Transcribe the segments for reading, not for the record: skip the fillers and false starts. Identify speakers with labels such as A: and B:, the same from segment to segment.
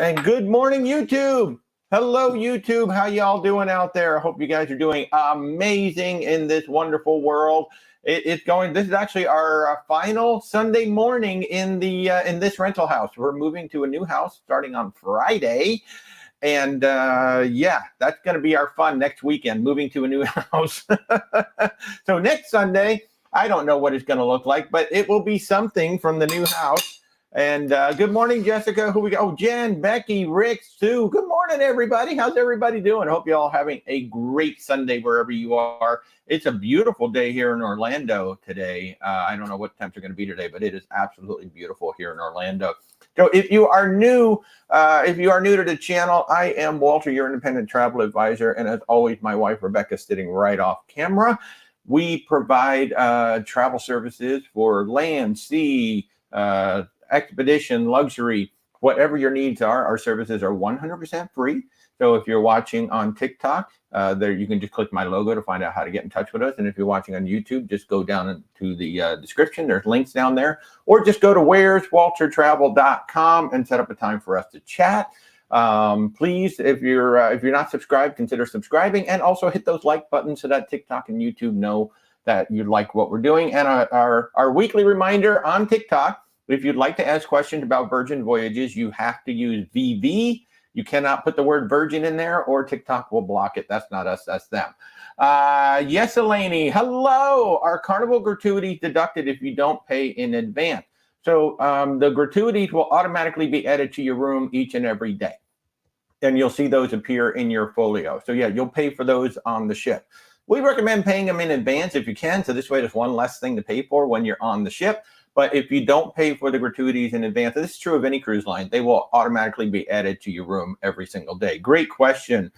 A: And good morning, YouTube. Hello, YouTube. How y'all doing out there? I hope you guys are doing amazing in this wonderful world. It's going. This is actually our final Sunday morning in this rental house. We're moving to a new house starting on Friday. And yeah, that's going to be our fun next weekend, moving to a new house. So next Sunday, I don't know what it's going to look like, but it will be something from the new house. And good morning, Jessica. Who we got? Oh, Jen, Becky, Rick, Sue. Good morning, everybody. How's everybody doing? I hope you all having a great Sunday wherever you are. It's a beautiful day here in Orlando today. I don't know what temps are going to be today, but it is absolutely beautiful here in Orlando. So if you are new to the channel, I am Walter, your independent travel advisor. And as always, my wife, Rebecca, is sitting right off camera. We provide travel services for land, sea, expedition, luxury, whatever your needs are. Our services are 100% free. So if you're watching on TikTok, there you can just click my logo to find out how to get in touch with us. And if you're watching on YouTube, just go down to the description. There's links down there, or just go to where'swaltertravel.com and set up a time for us to chat. Please, if you're not subscribed, consider subscribing, and also hit those like buttons so that TikTok and YouTube know that you like what we're doing. And our weekly reminder on TikTok. If you'd like to ask questions about Virgin Voyages, you have to use VV. You cannot put the word Virgin in there, or TikTok will block it. That's not us, that's them. Yes, Eleni, hello. Our Carnival gratuities deducted if you don't pay in advance. So the gratuities will automatically be added to your room each and every day. And you'll see those appear in your folio. So yeah, you'll pay for those on the ship. We recommend paying them in advance if you can. So this way there's one less thing to pay for when you're on the ship. But if you don't pay for the gratuities in advance, this is true of any cruise line, they will automatically be added to your room every single day. Great question.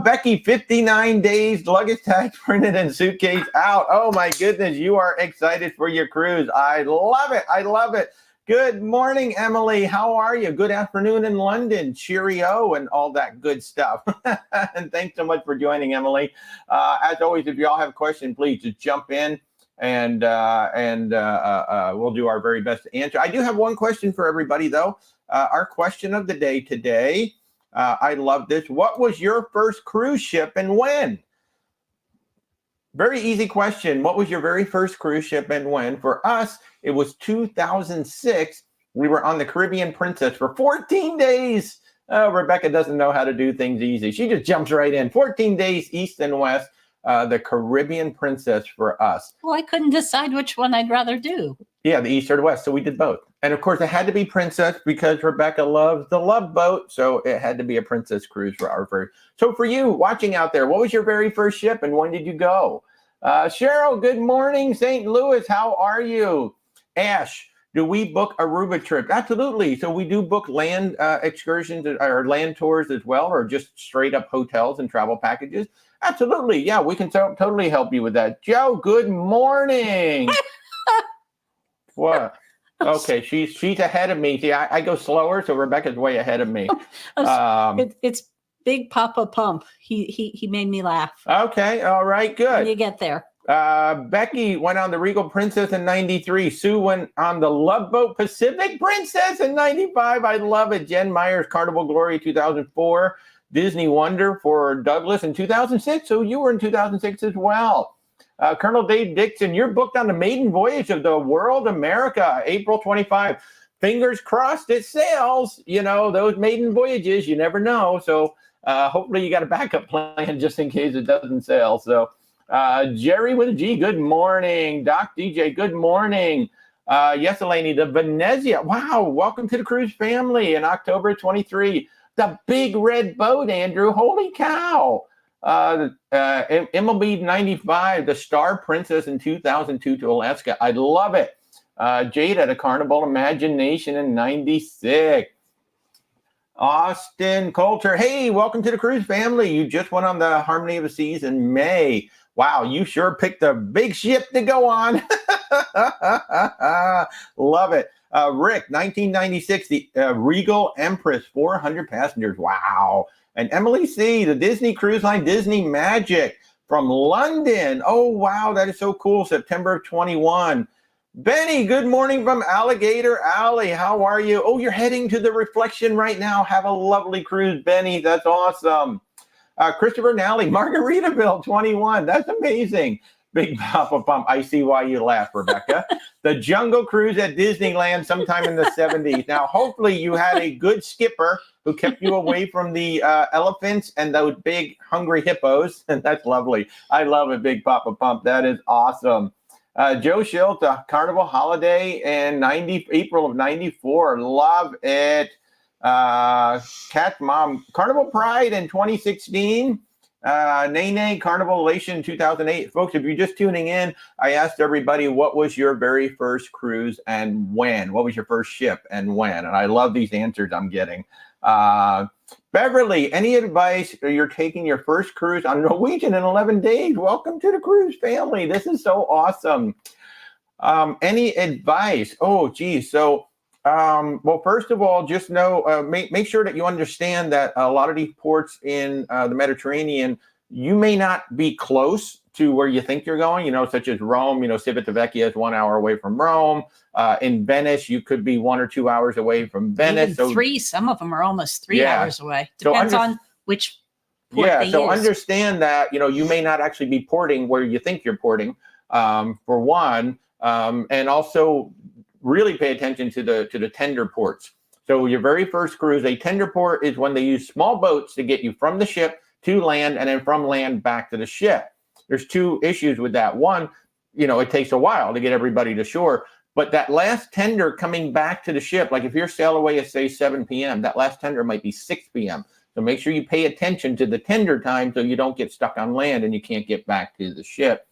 A: Becky, 59 days, luggage tag printed and suitcase out. Oh my goodness, you are excited for your cruise. I love it. I love it. Good morning, Emily. How are you? Good afternoon in London. Cheerio and all that good stuff. And thanks so much for joining, Emily. As always, if you all have a question, please just jump in. And we'll do our very best to answer. I do have one question for everybody, though. Our question of the day today, I love this. What was your first cruise ship and when? Very easy question. What was your very first cruise ship and when? For us, it was 2006. We were on the Caribbean Princess for 14 days. Rebecca doesn't know how to do things easy. She just jumps right in. 14 days east and west. The Caribbean Princess for us.
B: Well, I couldn't decide which one I'd rather do.
A: Yeah, the east or the west. So we did both. And of course, it had to be Princess because Rebecca loves the Love Boat. So it had to be a Princess cruise for our first. So for you watching out there, what was your very first ship and when did you go? Cheryl, good morning. St. Louis, how are you? Ash, do we book Aruba trip? Absolutely. So we do book land excursions or land tours as well, or just straight up hotels and travel packages. Absolutely. Yeah, we can totally help you with that. Joe, good morning. What? Okay, she's ahead of me. See, I go slower, so Rebecca's way ahead of me.
B: It's Big Papa Pump. He made me laugh.
A: Okay, all right, good.
B: When you get there.
A: Becky went on the Regal Princess in 93. Sue went on the Love Boat Pacific Princess in 95. I love it. Jen Myers, Carnival Glory 2004. Disney Wonder for Douglas in 2006. So you were in 2006 as well. Colonel Dave Dixon, you're booked on the maiden voyage of the World America, April 25. Fingers crossed it sails. You know, those maiden voyages, you never know. So hopefully you got a backup plan just in case it doesn't sail. So Jerry with a G, good morning. Doc DJ, good morning. Yes, Eleni, the Venezia. Wow, welcome to the cruise family in October 23. The big red boat, Andrew. Holy cow. MLB 95, the Star Princess in 2002 to Alaska. I love it. Jade at a Carnival Imagination in 96. Austin Coulter. Hey, welcome to the cruise family. You just went on the Harmony of the Seas in May. Wow, you sure picked a big ship to go on. Love it. Rick, 1996, the Regal Empress, 400 passengers. Wow. And Emily C., the Disney Cruise Line, Disney Magic from London. Oh, wow, that is so cool. September of 21. Benny, good morning from Alligator Alley. How are you? Oh, you're heading to the Reflection right now. Have a lovely cruise, Benny. That's awesome. Christopher Nally, Margaritaville 21. That's amazing. Big Papa Pump. I see why you laugh, Rebecca. The Jungle Cruise at Disneyland sometime in the 70s. Now, hopefully you had a good skipper who kept you away from the elephants and those big hungry hippos. And that's lovely. I love it, Big Papa Pump. That is awesome. Joe Schilt, Carnival Holiday in April of 94. Love it. Cat Mom, Carnival Pride in 2016. Nene, Carnival Elation in 2008. Folks, if you're just tuning in, I asked everybody what was your very first cruise and when? What was your first ship and when? And I love these answers I'm getting. Beverly, any advice? You're taking your first cruise on Norwegian in 11 days. Welcome to the cruise family. This is so awesome. Any advice? Oh, geez. So, well, first of all, just know, make sure that you understand that a lot of these ports in the Mediterranean, you may not be close to where you think you're going, such as Rome. Civitavecchia is 1 hour away from Rome. In Venice, you could be 1 or 2 hours away from Venice.
B: Even three, some of them are almost 3 hours away. Depends on which port they
A: so
B: use.
A: Understand that, you may not actually be porting where you think you're porting, for one, and also really pay attention to the tender ports. So your very first cruise, a tender port is when they use small boats to get you from the ship to land and then from land back to the ship. There's two issues with that. One, it takes a while to get everybody to shore, but that last tender coming back to the ship, like if your sail away at say 7 p.m., that last tender might be 6 p.m. So make sure you pay attention to the tender time so you don't get stuck on land and you can't get back to the ship.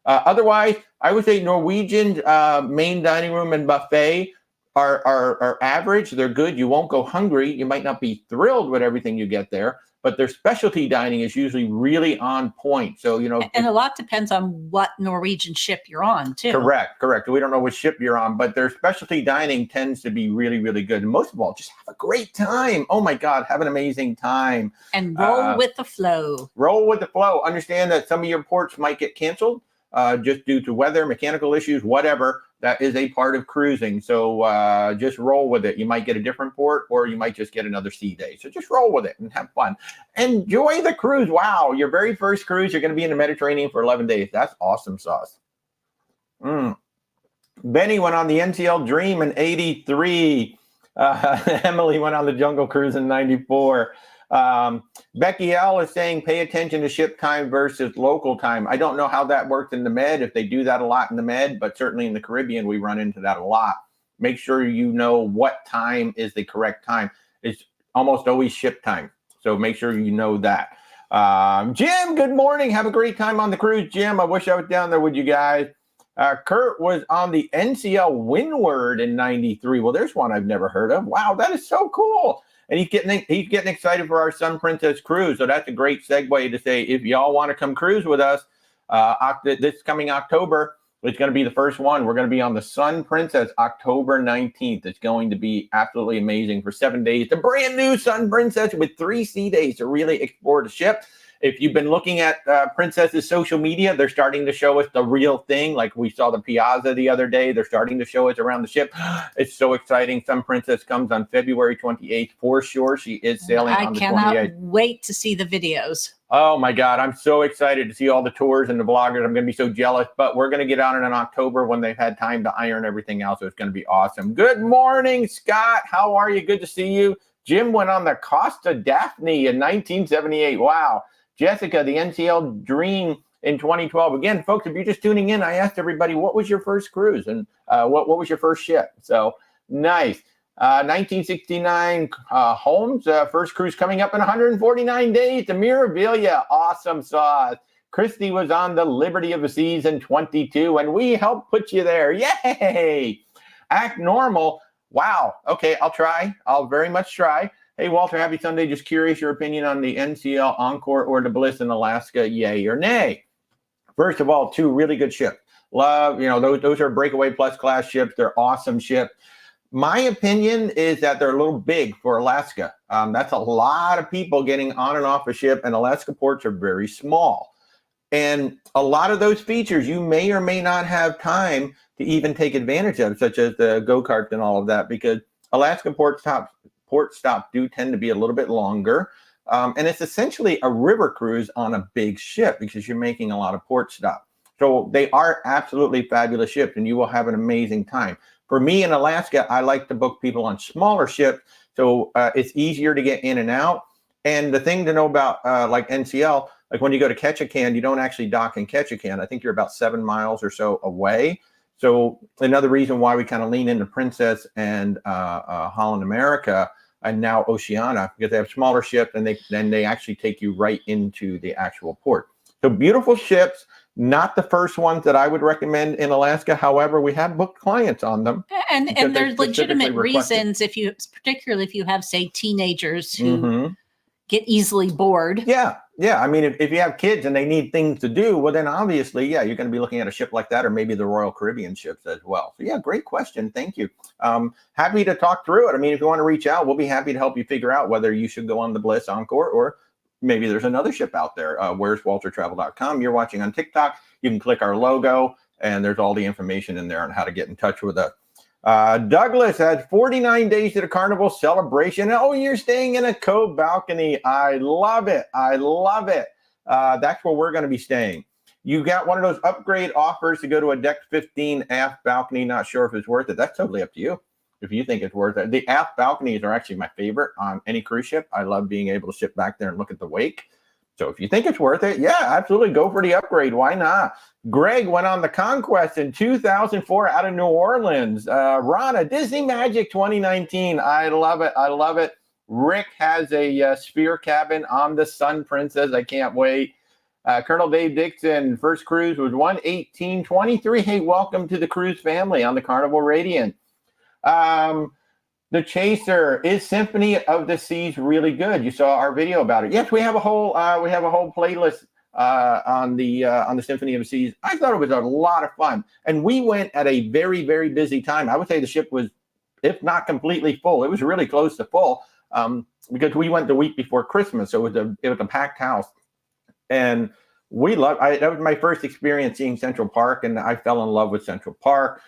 A: Otherwise, I would say Norwegian's main dining room and buffet are average. They're good. You won't go hungry. You might not be thrilled with everything you get there, but their specialty dining is usually really on point. So,
B: and a lot depends on what Norwegian ship you're on, too.
A: Correct. We don't know which ship you're on, but their specialty dining tends to be really, really good. And most of all, just have a great time. Oh, my God, have an amazing time.
B: And roll with the flow.
A: Roll with the flow. Understand that some of your ports might get canceled just due to weather, mechanical issues, whatever. That is a part of cruising. So just roll with it. You might get a different port or you might just get another sea day. So just roll with it and have fun. Enjoy the cruise. Wow. Your very first cruise, you're going to be in the Mediterranean for 11 days. That's awesome sauce. Benny went on the NCL Dream in 83. Emily went on the Jungle Cruise in 94. Becky L is saying pay attention to ship time versus local time. I don't know how that works in the Med, if they do that a lot in the Med, but certainly in the Caribbean, we run into that a lot. Make sure you know what time is the correct time. It's almost always ship time. So make sure you know that. Jim, good morning. Have a great time on the cruise, Jim. I wish I was down there with you guys. Kurt was on the NCL Windward in 93. Well, there's one I've never heard of. Wow, that is so cool. And he's getting excited for our Sun Princess cruise. So that's a great segue to say, if y'all want to come cruise with us, this coming October, it's going to be the first one. We're going to be on the Sun Princess October 19th. It's going to be absolutely amazing for 7 days. The brand new Sun Princess with 3 sea days to really explore the ship. If you've been looking at Princess's social media, they're starting to show us the real thing. Like we saw the Piazza the other day. They're starting to show us around the ship. It's so exciting. Sun Princess comes on February 28th for sure. She is sailing on the 28th.
B: I cannot wait to see the videos.
A: Oh, my God. I'm so excited to see all the tours and the vloggers. I'm going to be so jealous. But we're going to get on it in October when they've had time to iron everything out. So it's going to be awesome. Good morning, Scott. How are you? Good to see you. Jim went on the Costa Daphne in 1978. Wow. Jessica, the NCL Dream in 2012. Again, folks, if you're just tuning in, I asked everybody, what was your first cruise and what was your first ship? So nice. 1969, Holmes, first cruise coming up in 149 days to Mirabilia. Awesome sauce. Christy was on the Liberty of the Seas in 22, and we helped put you there. Yay! Act Normal. Wow. Okay, I'll try. I'll very much try. Hey, Walter, happy Sunday. Just curious your opinion on the NCL Encore or the Bliss in Alaska, yay or nay? First of all, 2 really good ships. Love, those are Breakaway Plus class ships. They're awesome ships. My opinion is that they're a little big for Alaska. That's a lot of people getting on and off a ship, and Alaska ports are very small. And a lot of those features you may or may not have time to even take advantage of, such as the go-karts and all of that, because Alaska port stops do tend to be a little bit longer. And it's essentially a river cruise on a big ship because you're making a lot of port stops. So they are absolutely fabulous ships, and you will have an amazing time. For me in Alaska, I like to book people on smaller ships, so it's easier to get in and out. And the thing to know about like NCL, like when you go to Ketchikan, you don't actually dock in Ketchikan. I think you're about 7 miles or so away. So another reason why we kind of lean into Princess and Holland America and now Oceana, because they have smaller ships and they actually take you right into the actual port. So beautiful ships, not the first ones that I would recommend in Alaska. However, we have booked clients on them.
B: And there's legitimate reasons particularly if you have, say, teenagers who get easily bored.
A: Yeah. I mean, if you have kids and they need things to do, well, then obviously, yeah, you're going to be looking at a ship like that, or maybe the Royal Caribbean ships as well. So yeah, great question. Thank you. Happy to talk through it. I mean, if you want to reach out, we'll be happy to help you figure out whether you should go on the Bliss Encore, or maybe there's another ship out there. Where's WalterTravel.com. You're watching on TikTok. You can click our logo, and there's all the information in there on how to get in touch with us. Douglas has 49 days to the Carnival celebration. Oh, you're staying in a cove balcony. I love it. That's where we're going to be staying. You got one of those upgrade offers to go to a deck 15 aft balcony. Not sure if it's worth it. That's totally up to you if you think it's worth it. The aft balconies are actually my favorite on any cruise ship. I love being able to sit back there and look at the wake. So if you think it's worth it, yeah, absolutely go for the upgrade. Why not? Greg went on the Conquest in 2004 out of New Orleans. Rana, Disney Magic 2019. I love it. Rick has a sphere cabin on the Sun Princess. I can't wait. Colonel Dave Dixon, first cruise was 1/18/23. Hey, welcome to the cruise family on the Carnival Radiant. The Chaser, is Symphony of the Seas really good? You saw our video about it. Yes, we have a whole playlist on the Symphony of the Seas. I thought it was a lot of fun, and we went at a very, very busy time. I would say the ship was, if not completely full, it was really close to full, because we went the week before Christmas, so it was a packed house, and we loved. That was my first experience seeing Central Park, and I fell in love with Central Park.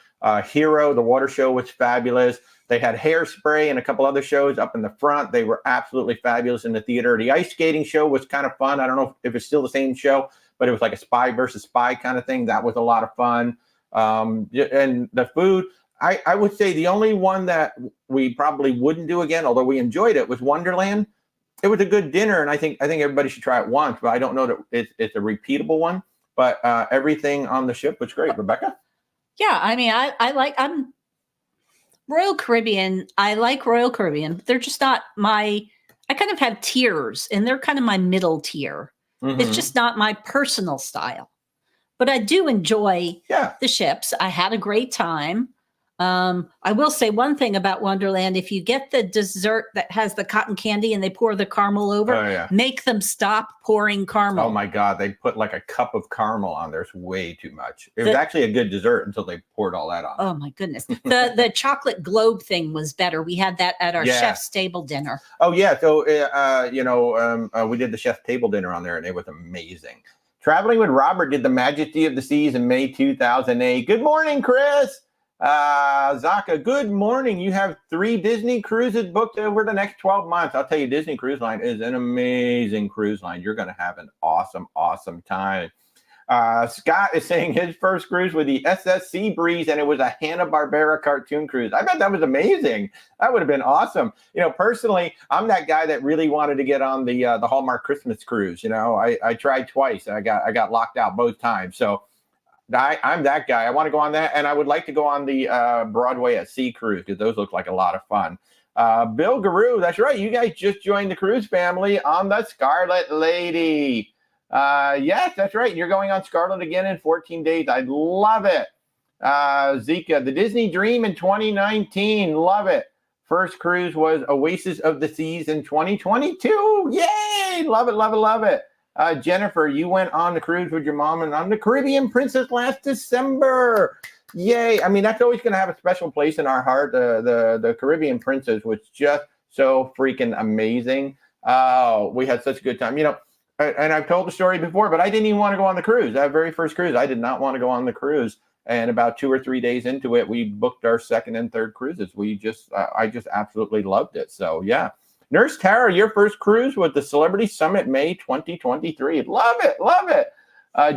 A: Hero, the water show, was fabulous. They had Hairspray and a couple other shows up in the front. They were absolutely fabulous in the theater. The ice skating show was kind of fun. I don't know if it's still the same show, but it was like a spy versus spy kind of thing. That was a lot of fun. And the food, I would say the only one that we probably wouldn't do again, although we enjoyed it, was Wonderland. It was a good dinner, and I think everybody should try it once, but I don't know that it's a repeatable one. But everything on the ship was great. Rebecca?
B: Yeah, I mean, I'm Royal Caribbean. I like Royal Caribbean. They're just not I kind of have tiers, and they're kind of my middle tier. It's just not my personal style. But I do enjoy the ships. I had a great time. I will say one thing about Wonderland. If you get the dessert that has the cotton candy and they pour the caramel over, make them stop pouring caramel.
A: Oh my God. They put like a cup of caramel on there. It's way too much. It was actually a good dessert until they poured all that on.
B: Oh my goodness. The chocolate globe thing was better. We had that at our chef's table dinner.
A: Oh yeah. So, we did the chef's table dinner on there, and it was amazing. Traveling with Robert did the Majesty of the Seas in May 2008. Good morning, Chris. Zaka, good morning. You have 3 Disney cruises booked over the next 12 months. I'll tell you, Disney Cruise Line is an amazing cruise line. You're going to have an awesome, awesome time. Scott is saying his first cruise with the SS Sea Breeze, and it was a Hanna-Barbera cartoon cruise. I bet that was amazing. That would have been awesome. Personally, I'm that guy that really wanted to get on the Hallmark Christmas cruise. I tried twice. I got locked out both times. So I'm that guy. I want to go on that, and I would like to go on the Broadway at Sea cruise, because those look like a lot of fun. Bill Guru, that's right. You guys just joined the cruise family on the Scarlet Lady. Yes, that's right. You're going on Scarlet again in 14 days. I love it. Zika, the Disney Dream in 2019. Love it. First cruise was Oasis of the Seas in 2022. Yay! Love it, love it, love it. Jennifer, you went on the cruise with your mom and on the Caribbean Princess last December. Yay. I mean, that's always going to have a special place in our heart. The Caribbean Princess was just so freaking amazing. We had such a good time. and I've told the story before, but I didn't even want to go on the cruise. That very first cruise, I did not want to go on the cruise. And about 2 or 3 days into it, we booked our second and third cruises. I just absolutely loved it. So yeah. Nurse Tara, your first cruise with the Celebrity Summit, May 2023. Love it. Love it.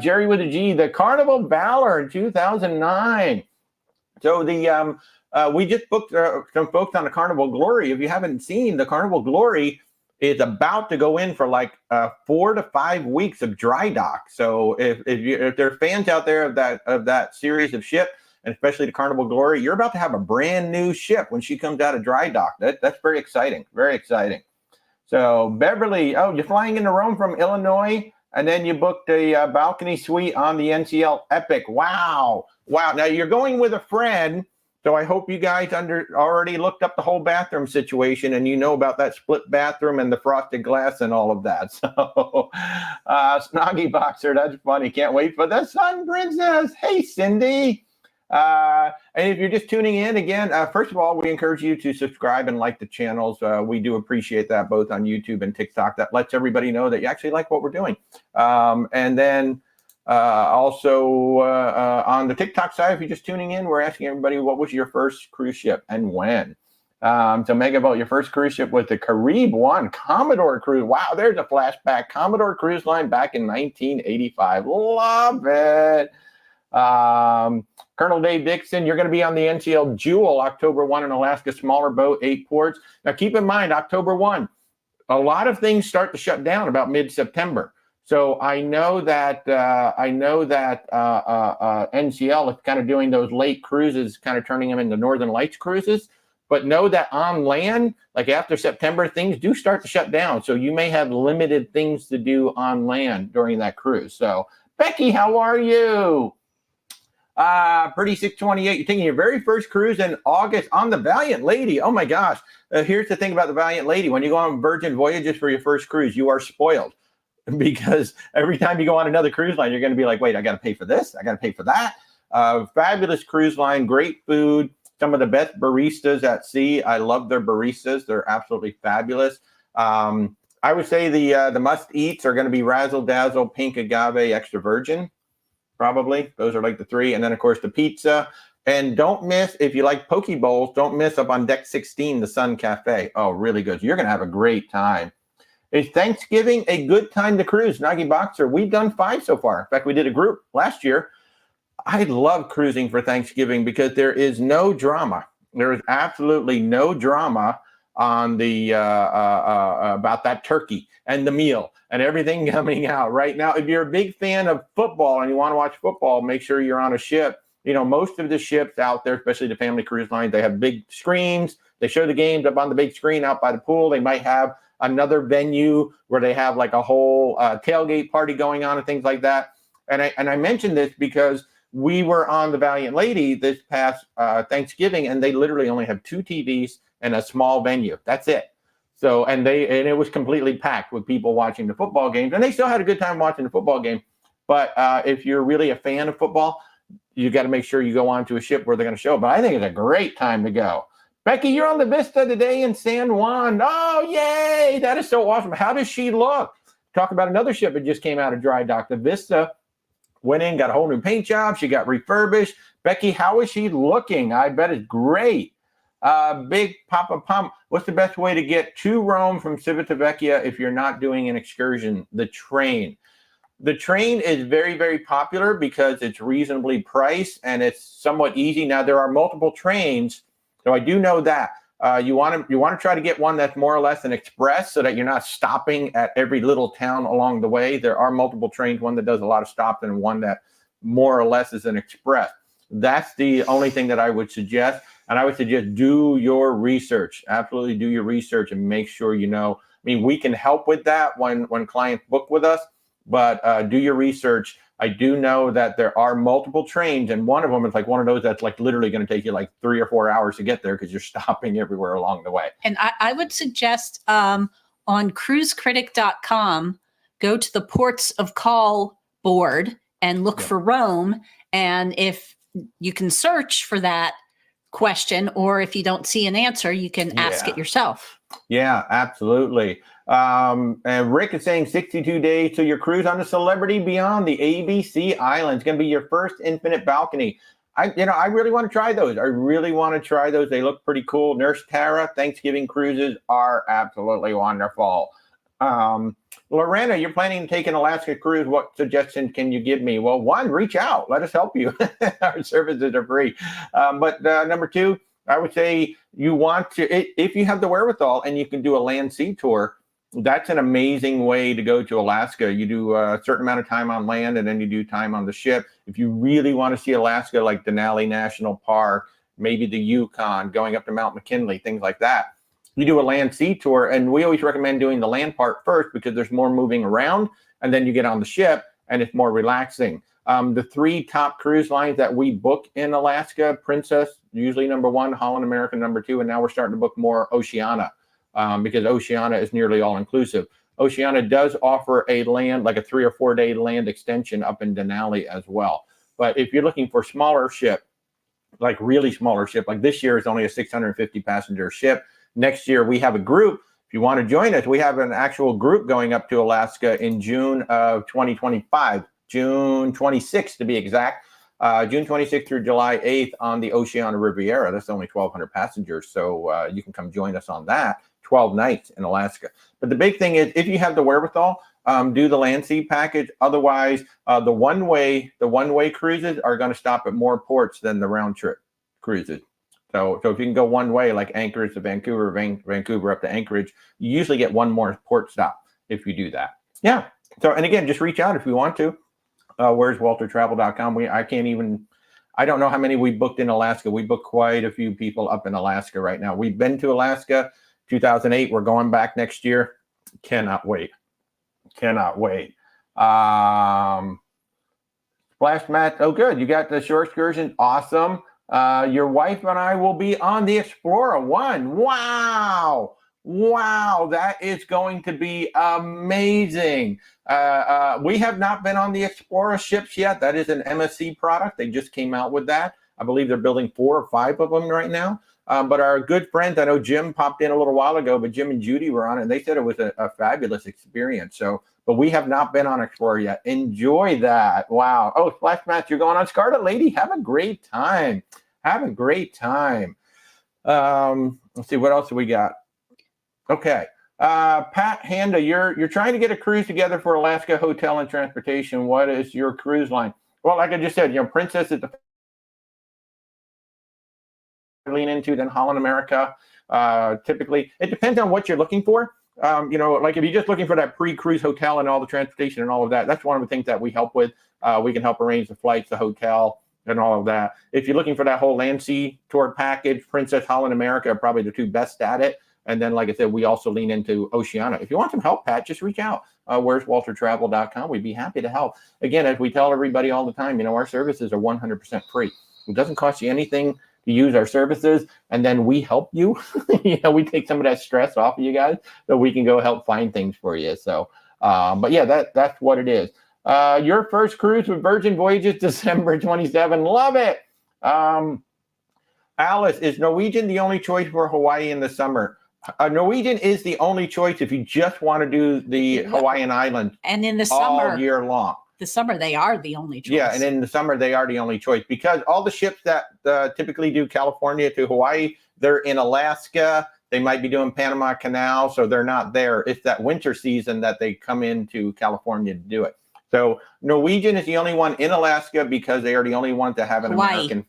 A: Jerry with a G, the Carnival Valor in 2009. So we just booked some folks on the Carnival Glory. If you haven't seen, the Carnival Glory is about to go in for like 4 to 5 weeks of dry dock. So if there are fans out there of that series of ship, and especially the Carnival Glory, you're about to have a brand new ship when she comes out of dry dock. That's very exciting. Very exciting. So Beverly, you're flying into Rome from Illinois, and then you booked a balcony suite on the NCL Epic. Wow. Now you're going with a friend. So I hope you guys already looked up the whole bathroom situation, and you know about that split bathroom and the frosted glass and all of that. So Snoggy Boxer, that's funny. Can't wait for the Sun Princess. Hey, Cindy. And if you're just tuning in again, first of all, we encourage you to subscribe and like the channels. We do appreciate that both on YouTube and TikTok. That lets everybody know that you actually like what we're doing. And then also on the TikTok side, if you're just tuning in, we're asking everybody, what was your first cruise ship and when? So Megavolt, your first cruise ship was the Carib One Commodore Cruise. Wow, there's a flashback. Commodore Cruise Line back in 1985. Love it. Colonel Dave Dixon, you're going to be on the NCL Jewel October 1 in Alaska, smaller boat, 8 ports. Now, keep in mind, October 1, a lot of things start to shut down about mid-September. So I know that NCL is kind of doing those late cruises, kind of turning them into Northern Lights cruises. But know that on land, like after September, things do start to shut down. So you may have limited things to do on land during that cruise. So Becky, how are you? Pretty 628. You're taking your very first cruise in August on the Valiant Lady. Oh my gosh. Here's the thing about the Valiant Lady. When you go on Virgin Voyages for your first cruise, you are spoiled, because every time you go on another cruise line, you're going to be like, wait, I got to pay for this. I got to pay for that. Fabulous cruise line, great food, some of the best baristas at sea. I love their baristas. They're absolutely fabulous. I would say the must eats are going to be Razzle Dazzle, Pink Agave, Extra Virgin. Probably. Those are like the 3. And then, of course, the pizza. And don't miss, if you like poke bowls, don't miss up on Deck 16, the Sun Cafe. Oh, really good. You're going to have a great time. Is Thanksgiving a good time to cruise? Nagi Boxer, we've done 5 so far. In fact, we did a group last year. I love cruising for Thanksgiving because there is no drama. There is absolutely no drama on the about that turkey and the meal and everything coming out right now. If you're a big fan of football and you want to watch football, make sure you're on a ship. You know, most of the ships out there, especially the family cruise lines, they have big screens. They show the games up on the big screen out by the pool. They might have another venue where they have like a whole tailgate party going on and things like that. And I mentioned this because we were on the Valiant Lady this past Thanksgiving, and they literally only have 2 TVs and a small venue. That's it. So, and it was completely packed with people watching the football games, and they still had a good time watching the football game. But if you're really a fan of football, you got to make sure you go on to a ship where they're going to show. But I think it's a great time to go. Becky, you're on the Vista today in San Juan. Oh, yay. That is so awesome. How does she look? Talk about another ship that just came out of dry dock. The Vista went in, got a whole new paint job. She got refurbished. Becky, how is she looking? I bet it's great. Big Papa Pump, what's the best way to get to Rome from Civitavecchia if you're not doing an excursion? The train. The train is very, very popular because it's reasonably priced and it's somewhat easy. Now, there are multiple trains, so I do know that. You want to try to get one that's more or less an express so that you're not stopping at every little town along the way. There are multiple trains, one that does a lot of stops and one that more or less is an express. That's the only thing that I would suggest. And I would suggest do your research. Absolutely do your research and make sure you know. I mean, we can help with that when clients book with us, but do your research. I do know that there are multiple trains, and one of them is like one of those that's like literally going to take you like 3 or 4 hours to get there because you're stopping everywhere along the way.
B: And I would suggest on cruisecritic.com, go to the ports of call board and look for Rome. And if you can search for that question, or if you don't see an answer, you can ask it yourself.
A: Yeah, absolutely. And Rick is saying 62 days to your cruise on the Celebrity Beyond the ABC Islands. Going to be your first infinite balcony. I really want to try those. I really want to try those. They look pretty cool. Nurse Tara, Thanksgiving cruises are absolutely wonderful. Lorena, you're planning to take an Alaska cruise. What suggestions can you give me? Well, one, reach out. Let us help you. Our services are free. But number two, I would say you want to, if you have the wherewithal and you can do a land sea tour, that's an amazing way to go to Alaska. You do a certain amount of time on land and then you do time on the ship. If you really want to see Alaska, like Denali National Park, maybe the Yukon, going up to Mount McKinley, things like that, you do a land sea tour. And we always recommend doing the land part first because there's more moving around, and then you get on the ship and it's more relaxing. The three top cruise lines that we book in Alaska: Princess, usually number one; Holland America, number two; and now we're starting to book more Oceania. Because Oceania is nearly all inclusive. Oceania does offer a land, like a 3 or 4 day land extension up in Denali as well. But if you're looking for smaller ship, like really smaller ship, like this year is only a 650 passenger ship. Next year we have a group. If you want to join us, we have an actual group going up to Alaska in June of 2025, June 26th to be exact. June 26th through July 8th on the Oceania Riviera. That's only 1,200 passengers, so you can come join us on that. 12 nights in Alaska. But the big thing is, if you have the wherewithal, do the land sea package. Otherwise, the one-way cruises are going to stop at more ports than the round trip cruises. So if you can go one way, like Anchorage to Vancouver, Vancouver up to Anchorage, you usually get one more port stop if you do that. Yeah. So, and again, just reach out if you want to. Where's WalterTravel.com? I don't know how many we booked in Alaska. We booked quite a few people up in Alaska right now. We've been to Alaska 2008. We're going back next year. Cannot wait. Splash Mat. Oh, good. You got the shore excursion. Awesome. Your wife and I will be on the Explorer 1. Wow. That is going to be amazing. We have not been on the Explorer ships yet. That is an MSC product. They just came out with that. I believe they're building 4 or 5 of them right now. But our good friends, I know Jim popped in a little while ago, but Jim and Judy were on it, and they said it was a fabulous experience. So, but we have not been on Explorer yet. Enjoy that. Wow. Oh, Splash Match, you're going on Scarlet Lady. Have a great time. Let's see, what else do we got? Okay. Pat Handa, you're trying to get a cruise together for Alaska hotel and transportation. What is your cruise line? Well, like I just said, Princess is the lean into, then Holland America. Typically, it depends on what you're looking for. Like if you're just looking for that pre-cruise hotel and all the transportation and all of that, that's one of the things that we help with. We can help arrange the flights, the hotel, and all of that. If you're looking for that whole land sea tour package, Princess, Holland America are probably the two best at it. And then, like I said, we also lean into Oceania. If you want some help, Pat, just reach out. Where's WalterTravel.com? We'd be happy to help. Again, as we tell everybody all the time, our services are 100% free. It doesn't cost you anything to use our services, and then we help you. We take some of that stress off of you guys so we can go help find things for you. So, but yeah, that's what it is. Your first cruise with Virgin Voyages, December 27. Love it. Alice, is Norwegian the only choice for Hawaii in the summer? Norwegian is the only choice if you just want to do the Hawaiian Islands.
B: And in the summer,
A: all year long.
B: The summer, they are the only choice.
A: Yeah, and in the summer, they are the only choice because all the ships that typically do California to Hawaii, they're in Alaska. They might be doing Panama Canal, so they're not there. It's that winter season that they come into California to do it. So Norwegian is the only one in Alaska because they are the only one to have an American,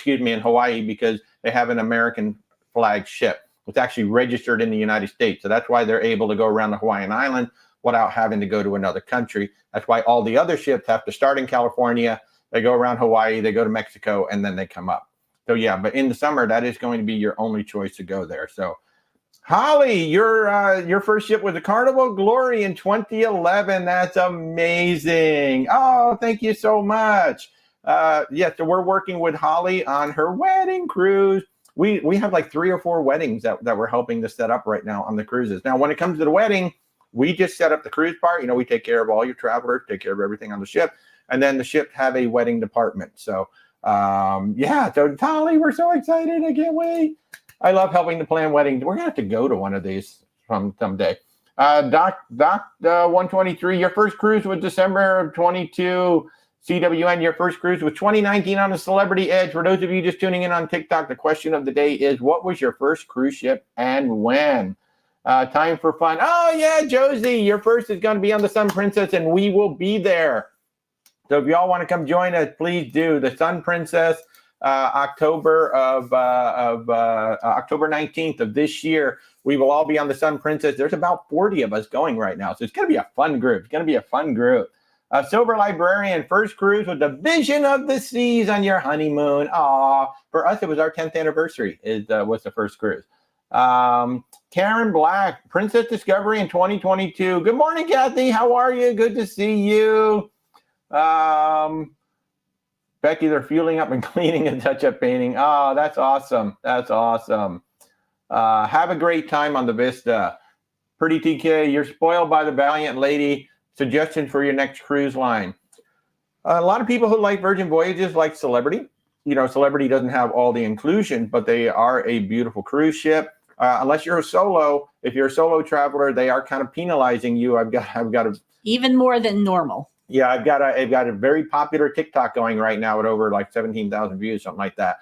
A: in Hawaii because they have an American flag ship. It's actually registered in the United States. So that's why they're able to go around the Hawaiian Island without having to go to another country. That's why all the other ships have to start in California. They go around Hawaii, they go to Mexico, and then they come up. So yeah, but in the summer, that is going to be your only choice to go there. So Holly, your first ship was a Carnival Glory in 2011. That's amazing. Oh, thank you so much. So we're working with Holly on her wedding cruise. We have like 3 or 4 weddings that we're helping to set up right now on the cruises. Now, when it comes to the wedding, we just set up the cruise part. We take care of all your travelers, take care of everything on the ship. And then the ships have a wedding department. So, so Holly, we're so excited. I can't wait. I love helping to plan weddings. We're going to have to go to one of these someday. Doc 123, your first cruise was December of 22. CWN, your first cruise was 2019 on the Celebrity Edge. For those of you just tuning in on TikTok, the question of the day is, what was your first cruise ship and when? Time for fun. Oh, yeah, Josie, your first is going to be on the Sun Princess, and we will be there. So if y'all want to come join us, please do. The Sun Princess, October 19th of this year. We will all be on the Sun Princess. There's about 40 of us going right now, so it's going to be a fun group. It's going to be a fun group. Silver Librarian, first cruise with the Vision of the Seas on your honeymoon. Aw, for us, it was our 10th anniversary. Was the first cruise. Karen Black, Princess Discovery in 2022. Good morning, Kathy. How are you? Good to see you. Becky, they're fueling up and cleaning and touch-up painting. Oh, that's awesome. That's awesome. Have a great time on the Vista. Pretty TK, you're spoiled by the Valiant Lady. Suggestion for your next cruise line. A lot of people who like Virgin Voyages like Celebrity. You know, Celebrity doesn't have all the inclusion, but they are a beautiful cruise ship. Unless you're a solo, if you're a solo traveler, they are kind of penalizing you. I've got a
B: even more than normal.
A: Yeah, I've got a very popular TikTok going right now at over like 17,000 views, something like that.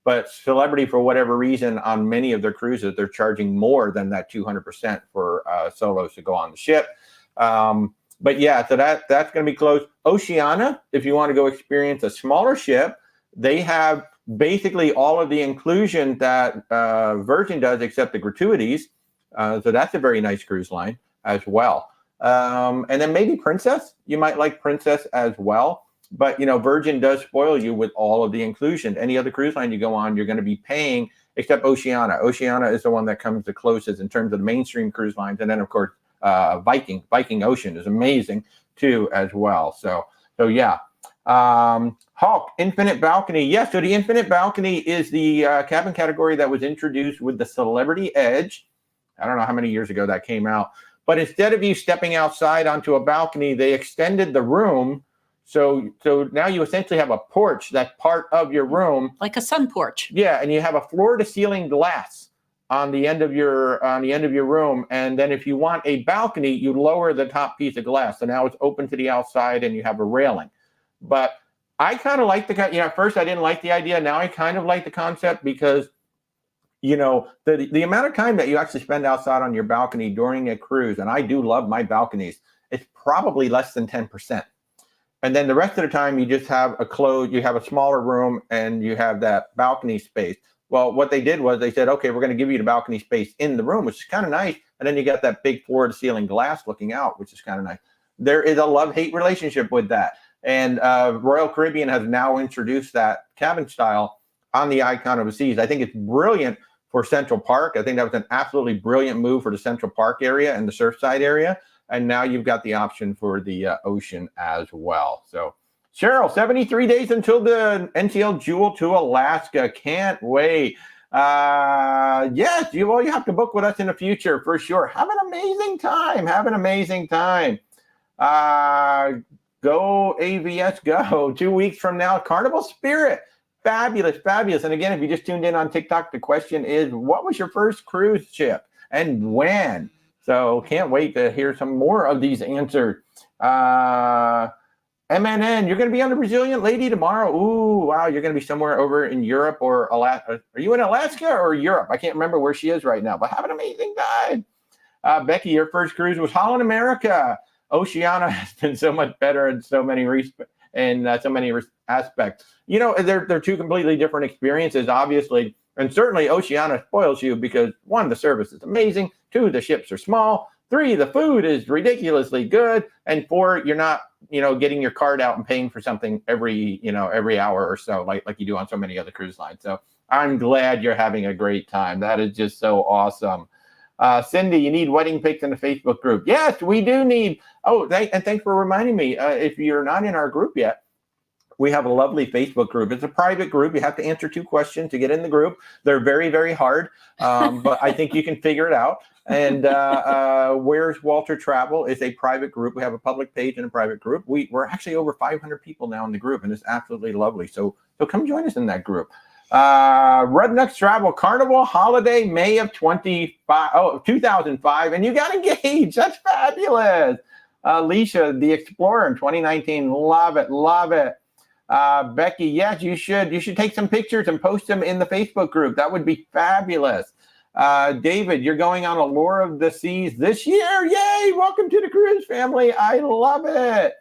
A: But Celebrity, for whatever reason, on many of their cruises, they're charging more than that 200% for solos to go on the ship. But yeah, so that's going to be closed. Oceania, if you want to go experience a smaller ship, they have basically all of the inclusion that Virgin does, except the gratuities. So that's a very nice cruise line as well. And then maybe Princess. You might like Princess as well. But, you know, Virgin does spoil you with all of the inclusion. Any other cruise line you go on, you're going to be paying, except Oceania. Oceania is the one that comes the closest in terms of the mainstream cruise lines. And then, of course, Viking Ocean is amazing, too, as well. So yeah. Hawk, Infinite Balcony. Yes, so the Infinite Balcony is the cabin category that was introduced with the Celebrity Edge. I don't know how many years ago that came out. But instead of you stepping outside onto a balcony, they extended the room. So now you essentially have a porch that's part of your room.
B: Like a sun porch.
A: Yeah, and you have a floor-to-ceiling glass on the end of your room. And then if you want a balcony, you lower the top piece of glass. So now it's open to the outside and you have a railing. But I kind of like at first I didn't like the idea. Now I kind of like the concept because, you know, the amount of time that you actually spend outside on your balcony during a cruise, and I do love my balconies, it's probably less than 10%. And then the rest of the time you just have you have a smaller room and you have that balcony space. Well, what they did was they said, okay, we're going to give you the balcony space in the room, which is kind of nice. And then you got that big floor-to-ceiling glass looking out, which is kind of nice. There is a love-hate relationship with that. And Royal Caribbean has now introduced that cabin style on the Icon of the Seas. I think it's brilliant for Central Park. I think that was an absolutely brilliant move for the Central Park area and the Surfside area. And now you've got the option for the ocean as well. So, Cheryl, 73 days until the NCL Jewel to Alaska. Can't wait. Yes, you have to book with us in the future for sure. Have an amazing time. Have an amazing time. Go AVS, go. 2 weeks from now, Carnival Spirit. Fabulous, fabulous. And again, if you just tuned in on TikTok, the question is, what was your first cruise ship and when? So can't wait to hear some more of these answered. MNN, you're going to be on the Brazilian Lady tomorrow. Ooh, wow, you're going to be somewhere over in Europe or Alaska. Are you in Alaska or Europe? I can't remember where she is right now, but have an amazing time. Becky, your first cruise was Holland America. Oceania has been so much better in so many aspects. You know, they're two completely different experiences, obviously. And certainly Oceania spoils you because, 1, the service is amazing. 2, the ships are small. 3, the food is ridiculously good. And 4, you're not, getting your card out and paying for something every hour or so, like you do on so many other cruise lines. So I'm glad you're having a great time. That is just so awesome. Cindy, you need wedding pics in the Facebook group. Yes, we do need. Oh, and thanks for reminding me. If you're not in our group yet, we have a lovely Facebook group. It's a private group. You have to answer 2 questions to get in the group. They're very, very hard, but I think you can figure it out. And Where's Walter Travel is a private group. We have a public page and a private group. We're actually over 500 people now in the group, and it's absolutely lovely. So come join us in that group. Rednucks Travel Carnival Holiday May of 2005, and you got engaged. That's fabulous. Alicia, the Explorer in 2019. Love it, love it. Becky, yes, you should take some pictures and post them in the Facebook group. That would be fabulous. David, you're going on Allure of the Seas this year. Yay! Welcome to the cruise family. I love it.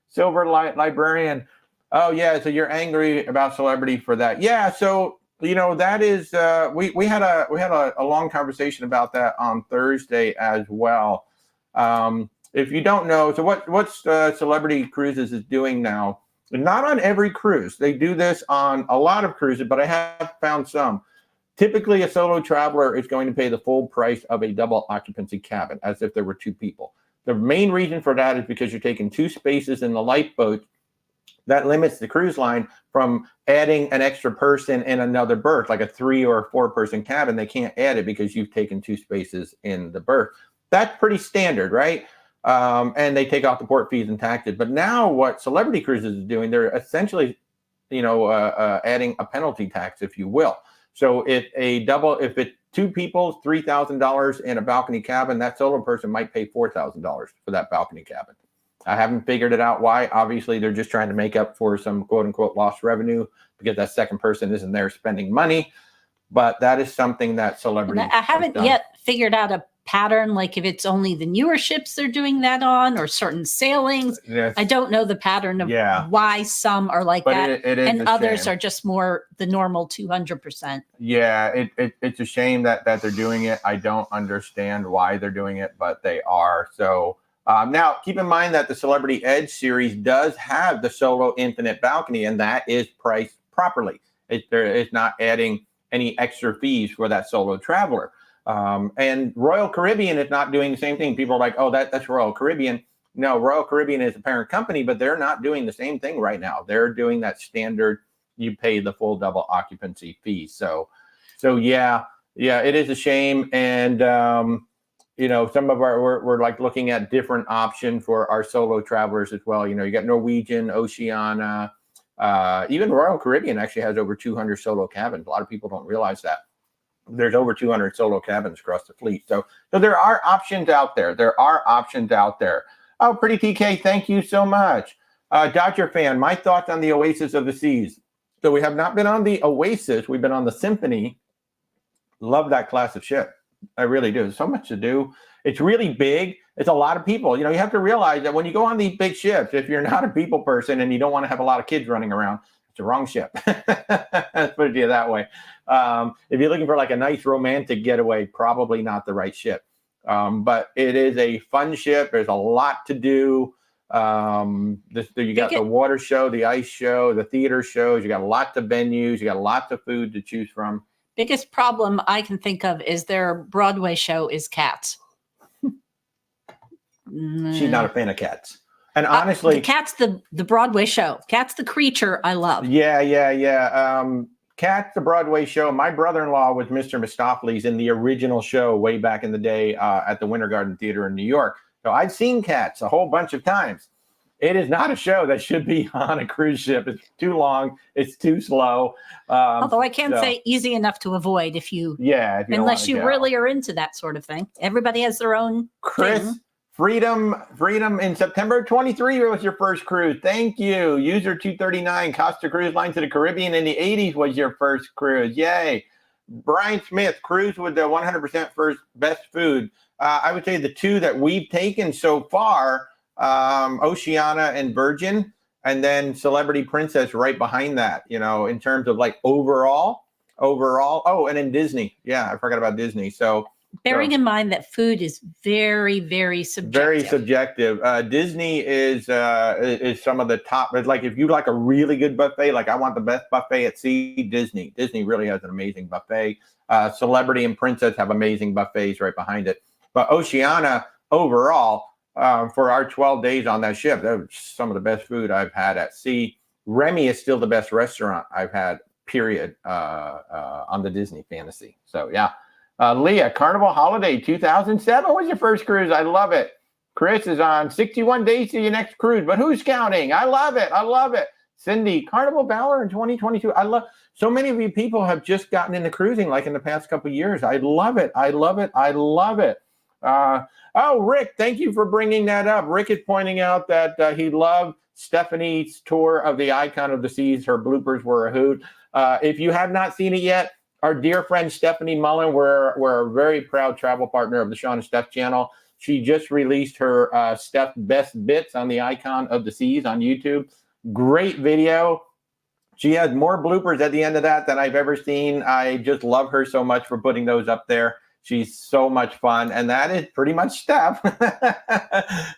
A: Silver Librarian. Oh yeah, so you're angry about celebrity for that. Yeah, so that is we had a long conversation about that on Thursday as well. If you don't know, so what Celebrity Cruises is doing now, not on every cruise. They do this on a lot of cruises, but I have found some. Typically, a solo traveler is going to pay the full price of a double occupancy cabin, as if there were two people. The main reason for that is because you're taking two spaces in the lifeboat. That limits the cruise line from adding an extra person in another berth, like a 3 or 4 person cabin. They can't add it because you've taken two spaces in the berth. That's pretty standard, right? And they take off the port fees and taxes. But now what Celebrity Cruises is doing, they're essentially, adding a penalty tax, if you will. So if it's two people, $3,000 in a balcony cabin, that solo person might pay $4,000 for that balcony cabin. I haven't figured it out why. Obviously, they're just trying to make up for some quote unquote lost revenue because that second person isn't there spending money. But that is something that Celebrity.
B: I haven't yet figured out a pattern, like if it's only the newer ships they're doing that on or certain sailings.
A: Yes.
B: I don't know the pattern of why some are like that
A: it is
B: and others are just more the normal 200%.
A: Yeah, it's a shame that they're doing it. I don't understand why they're doing it, but they are. So now keep in mind that the Celebrity Edge series does have the solo infinite balcony, and that is priced properly. It's not adding any extra fees for that solo traveler. And Royal Caribbean is not doing the same thing. People are like, oh, that's Royal Caribbean. No, Royal Caribbean is a parent company, but they're not doing the same thing right now. They're doing that standard, you pay the full double occupancy fee. So yeah, it is a shame. And, some of we're like looking at different options for our solo travelers as well. You got Norwegian, Oceania, even Royal Caribbean actually has over 200 solo cabins. A lot of people don't realize that. There's over 200 solo cabins across the fleet. So there are options out there. Oh, Pretty TK, thank you so much. Dodger fan, my thoughts on the Oasis of the Seas. So we have not been on the Oasis. We've been on the Symphony. Love that class of ship. I really do. There's so much to do. It's really big. It's a lot of people. You have to realize that when you go on these big ships, if you're not a people person and you don't want to have a lot of kids running around, it's the wrong ship. Let's put it to you that way. If you're looking for like a nice romantic getaway, probably not the right ship. But it is a fun ship. There's a lot to do. You got the water show, the ice show, the theater shows. You got lots of venues. You got lots of food to choose from.
B: Biggest problem I can think of is their Broadway show is Cats.
A: She's not a fan of Cats. And honestly,
B: the Cat's the Broadway show. Cat's the creature I love.
A: Yeah. Cats, the Broadway show. My brother-in-law was Mr. Mistopheles in the original show way back in the day at the Winter Garden Theater in New York. So I've seen Cats a whole bunch of times. It is not a show that should be on a cruise ship. It's too long. It's too slow.
B: Although I can say easy enough to avoid if you unless you really are into that sort of thing. Everybody has their own
A: Chris
B: thing.
A: Freedom in September 23 was your first cruise. Thank you. User 239, Costa Cruise Line to the Caribbean in the 80s was your first cruise. Yay. Brian Smith, cruise with the 100% first best food. I would say the two that we've taken so far, Oceania and Virgin, and then Celebrity Princess right behind that, in terms of like overall. Oh, and then Disney. Yeah, I forgot about Disney. So
B: bearing in mind that food is very, very subjective.
A: Very subjective. Disney is some of the top. Like if you like a really good buffet, like I want the best buffet at sea, Disney. Disney really has an amazing buffet. Celebrity and Princess have amazing buffets right behind it. But Oceania overall, for our 12 days on that ship, that was some of the best food I've had at sea. Remy is still the best restaurant I've had, period, on the Disney Fantasy. So yeah. Leah, Carnival Holiday 2007 was your first cruise. I love it. Chris is on 61 days to your next cruise, but who's counting? I love it. Cindy, Carnival Valor in 2022. I love, so many of you people have just gotten into cruising like in the past couple of years. I love it. I love it. I love it. Oh, Rick, thank you for bringing that up. Rick is pointing out that he loved Stephanie's tour of the Icon of the Seas. Her bloopers were a hoot. If you have not seen it yet, our dear friend Stephanie Mullen, we're a very proud travel partner of the Sean and Steph channel. She just released her Steph Best Bits on the Icon of the Seas on YouTube. Great video. She has more bloopers at the end of that than I've ever seen. I just love her so much for putting those up there. She's so much fun. And that is pretty much Steph.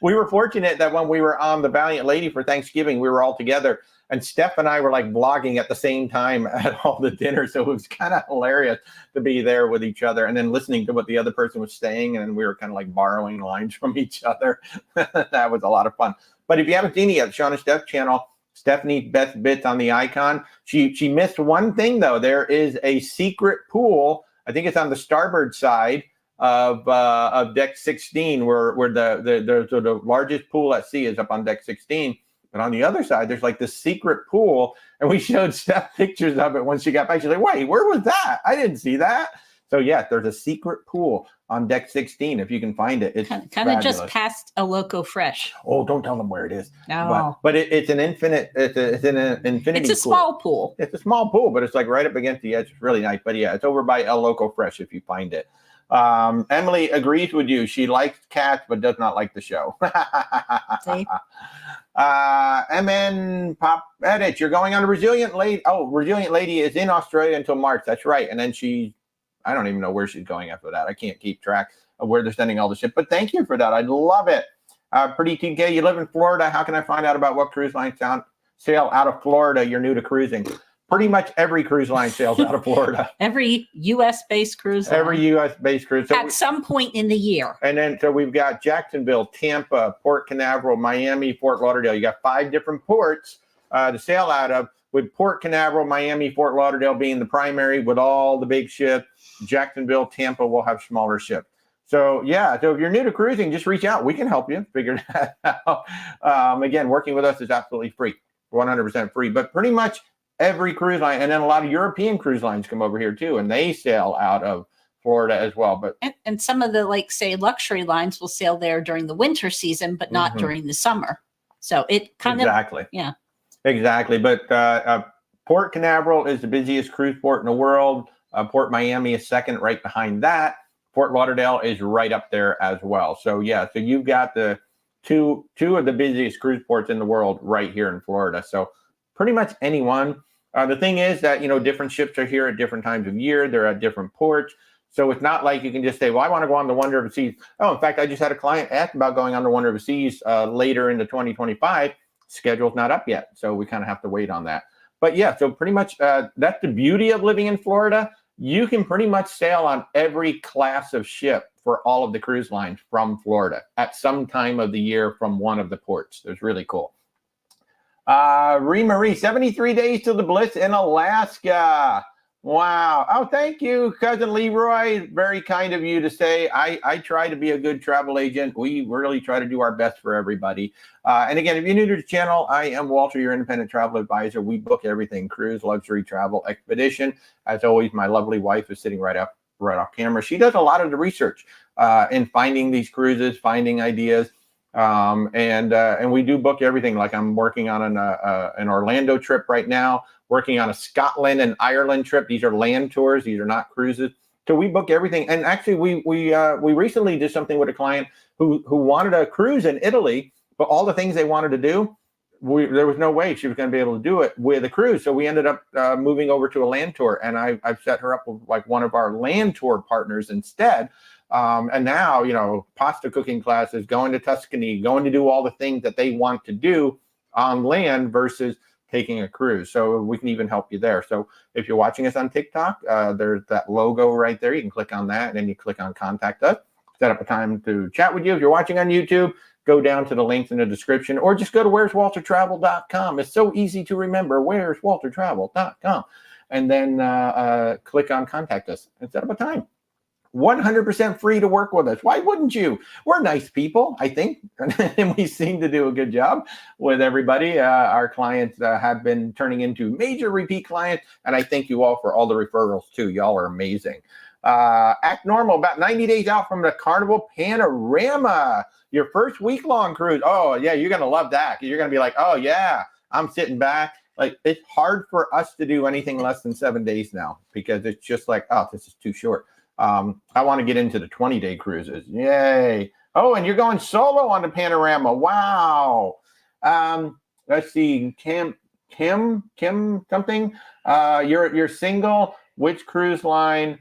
A: We were fortunate that when we were on the Valiant Lady for Thanksgiving, we were all together. And Steph and I were like vlogging at the same time at all the dinner. So it was kind of hilarious to be there with each other and then listening to what the other person was saying. And we were kind of like borrowing lines from each other. That was a lot of fun. But if you haven't seen it yet, Sean and Steph channel, Stephanie's Best Bits on the Icon. She missed one thing, though. There is a secret pool. I think it's on the starboard side of deck 16, where the largest pool at sea is up on deck 16. But on the other side, there's like this secret pool. And we showed Steph pictures of it when she got back. She's like, wait, where was that? I didn't see that. So, yeah, there's a secret pool on deck 16. If you can find it, it's
B: kind of just past a Loco Fresh.
A: Oh, don't tell them where it is.
B: No.
A: But it's an infinite, it's an infinity
B: It's a small pool.
A: It's a small pool, but it's like right up against the edge. It's really nice. But yeah, it's over by El Loco Fresh if you find it. Emily agrees with you. She likes cats, but does not like the show.
B: See?
A: MN Pop Edit, you're going on a Resilient Lady. Oh, Resilient Lady is in Australia until March. That's right. And then I don't even know where she's going after that. I can't keep track of where they're sending all the shit. But thank you for that. I love it. Pretty TK, you live in Florida. How can I find out about what cruise line sail out of Florida? You're new to cruising. Pretty much every cruise line sails out of Florida.
B: Every U.S.-based cruise line.
A: Every U.S.-based cruise. So
B: at some point in the year.
A: And then, so we've got Jacksonville, Tampa, Port Canaveral, Miami, Fort Lauderdale. You got 5 different ports to sail out of, with Port Canaveral, Miami, Fort Lauderdale being the primary with all the big ships. Jacksonville, Tampa will have smaller ships. So, yeah, so if you're new to cruising, just reach out. We can help you figure that out. Again, working with us is absolutely free, 100% free. But pretty much every cruise line, and then a lot of European cruise lines come over here too, and they sail out of Florida as well. But
B: and some of the, like, say, luxury lines will sail there during the winter season, but not during the summer. So it kind
A: of,
B: yeah.
A: Exactly. But Port Canaveral is the busiest cruise port in the world. Port Miami is second, right behind that. Fort Lauderdale is right up there as well. So, yeah, so you've got the two of the busiest cruise ports in the world right here in Florida. So pretty much anyone. The thing is that, different ships are here at different times of year. They're at different ports. So it's not like you can just say, well, I want to go on the Wonder of the Seas. Oh, in fact, I just had a client ask about going on the Wonder of the Seas later into 2025. Schedule's not up yet. So we kind of have to wait on that. But yeah, so pretty much that's the beauty of living in Florida. You can pretty much sail on every class of ship for all of the cruise lines from Florida at some time of the year from one of the ports. It's really cool. Marie, 73 days to the bliss in Alaska. Wow. Oh, thank you, Cousin Leroy. Very kind of you to say. I try to be a good travel agent. We really try to do our best for everybody. And again, if you're new to the channel, I am Walter, your independent travel advisor. We book everything: cruise, luxury, travel, expedition. As always, my lovely wife is sitting right off camera. She does a lot of the research in finding these cruises, finding ideas. And we do book everything. Like I'm working on an Orlando trip right now, working on a Scotland and Ireland trip. These are land tours. These are not cruises. So we book everything. And actually we recently did something with a client who wanted a cruise in Italy, but all the things they wanted to do, there was no way she was going to be able to do it with a cruise. So we ended up moving over to a land tour, and I've set her up with like one of our land tour partners instead. And now, pasta cooking classes, going to Tuscany, going to do all the things that they want to do on land versus taking a cruise. So we can even help you there. So if you're watching us on TikTok, there's that logo right there. You can click on that, and then you click on Contact Us. Set up a time to chat with you. If you're watching on YouTube, go down to the links in the description, or just go to where'swaltertravel.com. It's so easy to remember, where'swaltertravel.com. And then click on Contact Us and set up a time. 100% free to work with us. Why wouldn't you? We're nice people, I think, and we seem to do a good job with everybody. Our clients have been turning into major repeat clients, and I thank you all for all the referrals too. Y'all are amazing. Act Normal, about 90 days out from the Carnival Panorama, your first week-long cruise. Oh, yeah, you're going to love that. You're going to be like, oh, yeah, I'm sitting back. Like, it's hard for us to do anything less than 7 days now because it's just like, oh, this is too short. I want to get into the 20-day cruises. Yay. Oh, and you're going solo on the Panorama. Wow. Let's see. Kim something. You're single. Which cruise line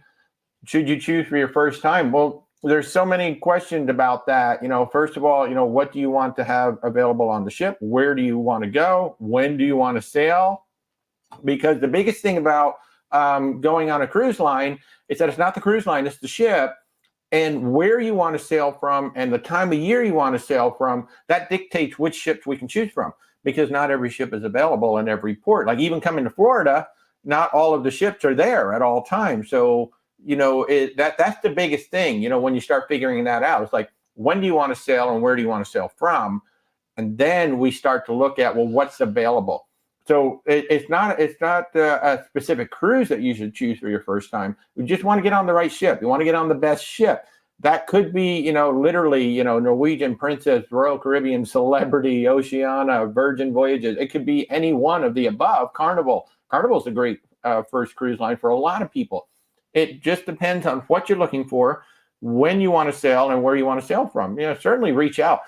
A: should you choose for your first time? Well, there's so many questions about that. First of all, what do you want to have available on the ship? Where do you want to go? When do you want to sail? Because the biggest thing about going on a cruise line is that it's not the cruise line, it's the ship, and where you want to sail from and the time of year you want to sail from, that dictates which ships we can choose from, because not every ship is available in every port. Like even coming to Florida, not all of the ships are there at all times. So, that's the biggest thing, when you start figuring that out. It's like, when do you want to sail and where do you want to sail from? And then we start to look at, well, what's available. So it's not a specific cruise that you should choose for your first time. You just want to get on the right ship. You want to get on the best ship. That could be, literally, Norwegian, Princess, Royal Caribbean, Celebrity, Oceania, Virgin Voyages. It could be any one of the above. Carnival. Carnival's a great first cruise line for a lot of people. It just depends on what you're looking for, when you want to sail, and where you want to sail from. Certainly reach out.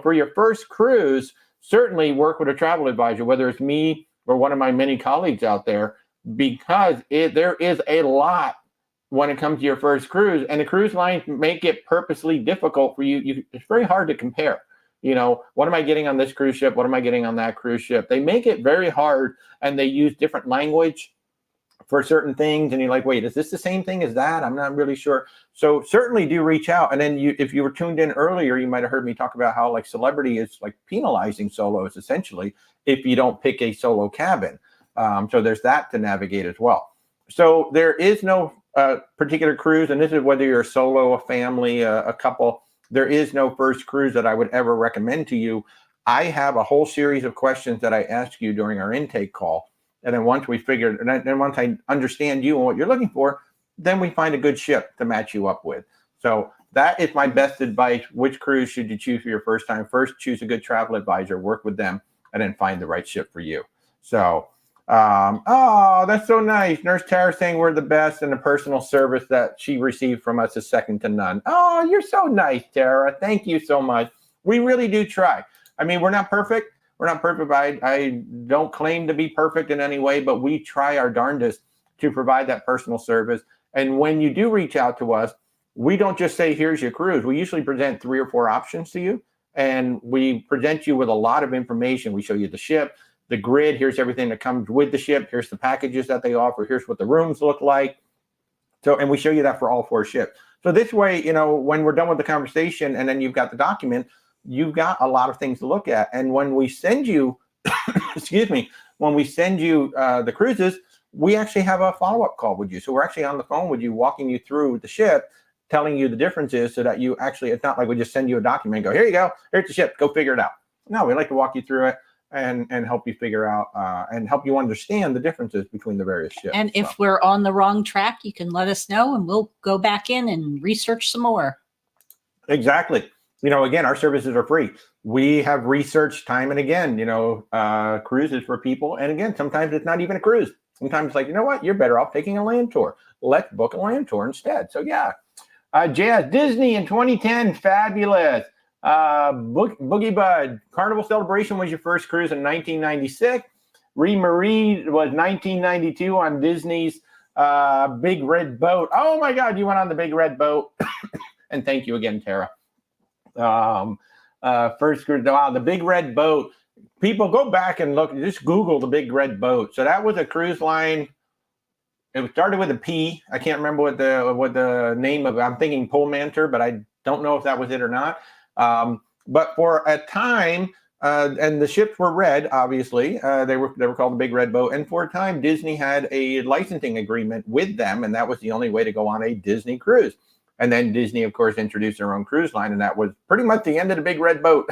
A: For your first cruise, certainly work with a travel advisor, whether it's me or one of my many colleagues out there, because there is a lot when it comes to your first cruise, and the cruise lines make it purposely difficult for you. It's very hard to compare. What am I getting on this cruise ship? What am I getting on that cruise ship? They make it very hard, and they use different language for certain things, and you're like, wait, is this the same thing as that? I'm not really sure. So certainly do reach out. And then if you were tuned in earlier, you might have heard me talk about how like Celebrity is like penalizing solos essentially if you don't pick a solo cabin. So there's that to navigate as well. So there is no particular cruise, and this is whether you're a solo, a family, a couple. There is no first cruise that I would ever recommend to you. I have a whole series of questions that I ask you during our intake call. And then once once I understand you and what you're looking for, then we find a good ship to match you up with. So that is my best advice. Which cruise should you choose for your first time? First, choose a good travel advisor, work with them, and then find the right ship for you. So, oh, that's so nice. Nurse Tara saying we're the best, and the personal service that she received from us is second to none. Oh, you're so nice, Tara. Thank you so much. We really do try. I mean, we're not perfect. We're not perfect. I don't claim to be perfect in any way, but we try our darndest to provide that personal service. And when you do reach out to us, we don't just say, here's your cruise. We usually present 3 or 4 options to you, and we present you with a lot of information. We show you the ship, the grid. Here's everything that comes with the ship. Here's the packages that they offer. Here's what the rooms look like. So, and we show you that for all 4 ships. So this way, when we're done with the conversation and then you've got the document, you've got a lot of things to look at. And when we send you, when we send you the cruises, we actually have a follow-up call with you. So we're actually on the phone with you, walking you through the ship, telling you the differences so that you actually, it's not like we just send you a document and go, here you go, here's the ship, go figure it out. No, we like to walk you through it and help you figure out and help you understand the differences between the various ships.
B: And if we're on the wrong track, you can let us know and we'll go back in and research some more.
A: Exactly. Again, our services are free. We have researched time and again, cruises for people. And again, sometimes it's not even a cruise. Sometimes it's like, you know what? You're better off taking a land tour. Let's book a land tour instead. So yeah. Jazz, Disney in 2010, fabulous. Boogie Bud, Carnival Celebration was your first cruise in 1996. Marie was 1992 on Disney's Big Red Boat. Oh my God, you went on the Big Red Boat. And thank you again, Tara. First cruise, wow, the Big Red Boat. People go back and look, just Google the Big Red Boat. So that was a cruise line. It started with a P. I can't remember what the name of it. I'm thinking Pullmantur, but I don't know if that was it or not. But for a time, and the ships were red, obviously. They were called the Big Red Boat. And for a time, Disney had a licensing agreement with them, and that was the only way to go on a Disney cruise. And then Disney, of course, introduced their own cruise line, and that was pretty much the end of the big red boat.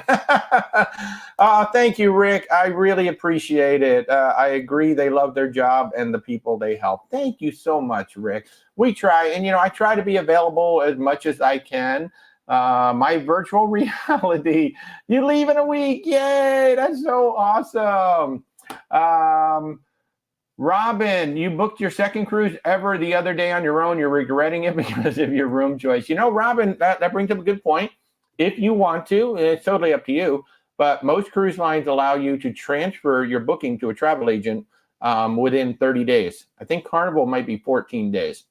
A: Thank you, Rick. I really appreciate it. I agree. They love their job and the people they help. Thank you so much, Rick. We try, and I try to be available as much as I can. My virtual reality, you leave in a week. Yay, that's so awesome. Robin, you booked your second cruise ever the other day on your own. You're regretting it because of your room choice. Robin, that brings up a good point. If you want to, it's totally up to you, but most cruise lines allow you to transfer your booking to a travel agent within 30 days. I think Carnival might be 14 days.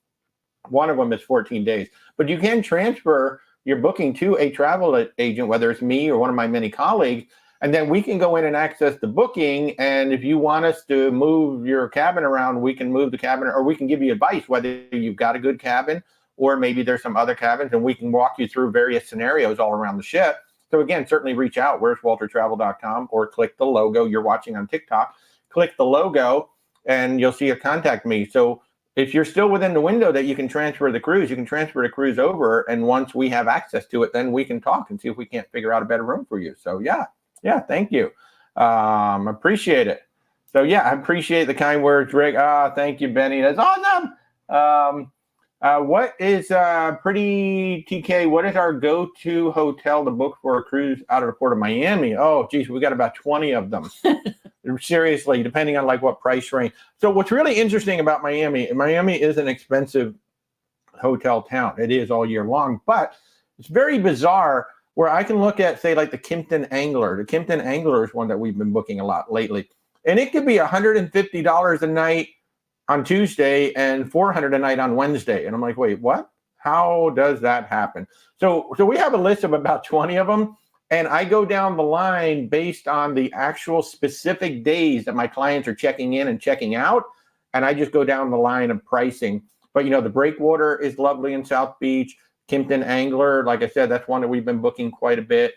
A: One of them is 14 days. But you can transfer your booking to a travel agent, whether it's me or one of my many colleagues, and then we can go in and access the booking. And if you want us to move your cabin around, we can move the cabin, or we can give you advice whether you've got a good cabin or maybe there's some other cabins, and we can walk you through various scenarios all around the ship. So again, certainly reach out, where'swaltertravel.com, or click the logo. You're watching on TikTok, click the logo and you'll see a contact me. So if you're still within the window that you can transfer the cruise, you can transfer the cruise over. And once we have access to it, then we can talk and see if we can't figure out a better room for you. So yeah, thank you. Appreciate it. So yeah, I appreciate the kind words, Rick. Thank you, Benny. That's awesome. What is pretty TK? What is our go-to hotel to book for a cruise out of the port of Miami? Oh, geez, we got about 20 of them. Seriously, depending on like what price range. So what's really interesting about Miami is an expensive hotel town. It is all year long, but it's very bizarre where I can look at, say, like the Kimpton Angler. The Kimpton Angler is one that we've been booking a lot lately. And it could be $150 a night on Tuesday and $400 a night on Wednesday. And I'm like, wait, what? How does that happen? So we have a list of about 20 of them. And I go down the line based on the actual specific days that my clients are checking in and checking out. And I just go down the line of pricing. But, the Breakwater is lovely in South Beach. Kimpton Angler, like I said, that's one that we've been booking quite a bit.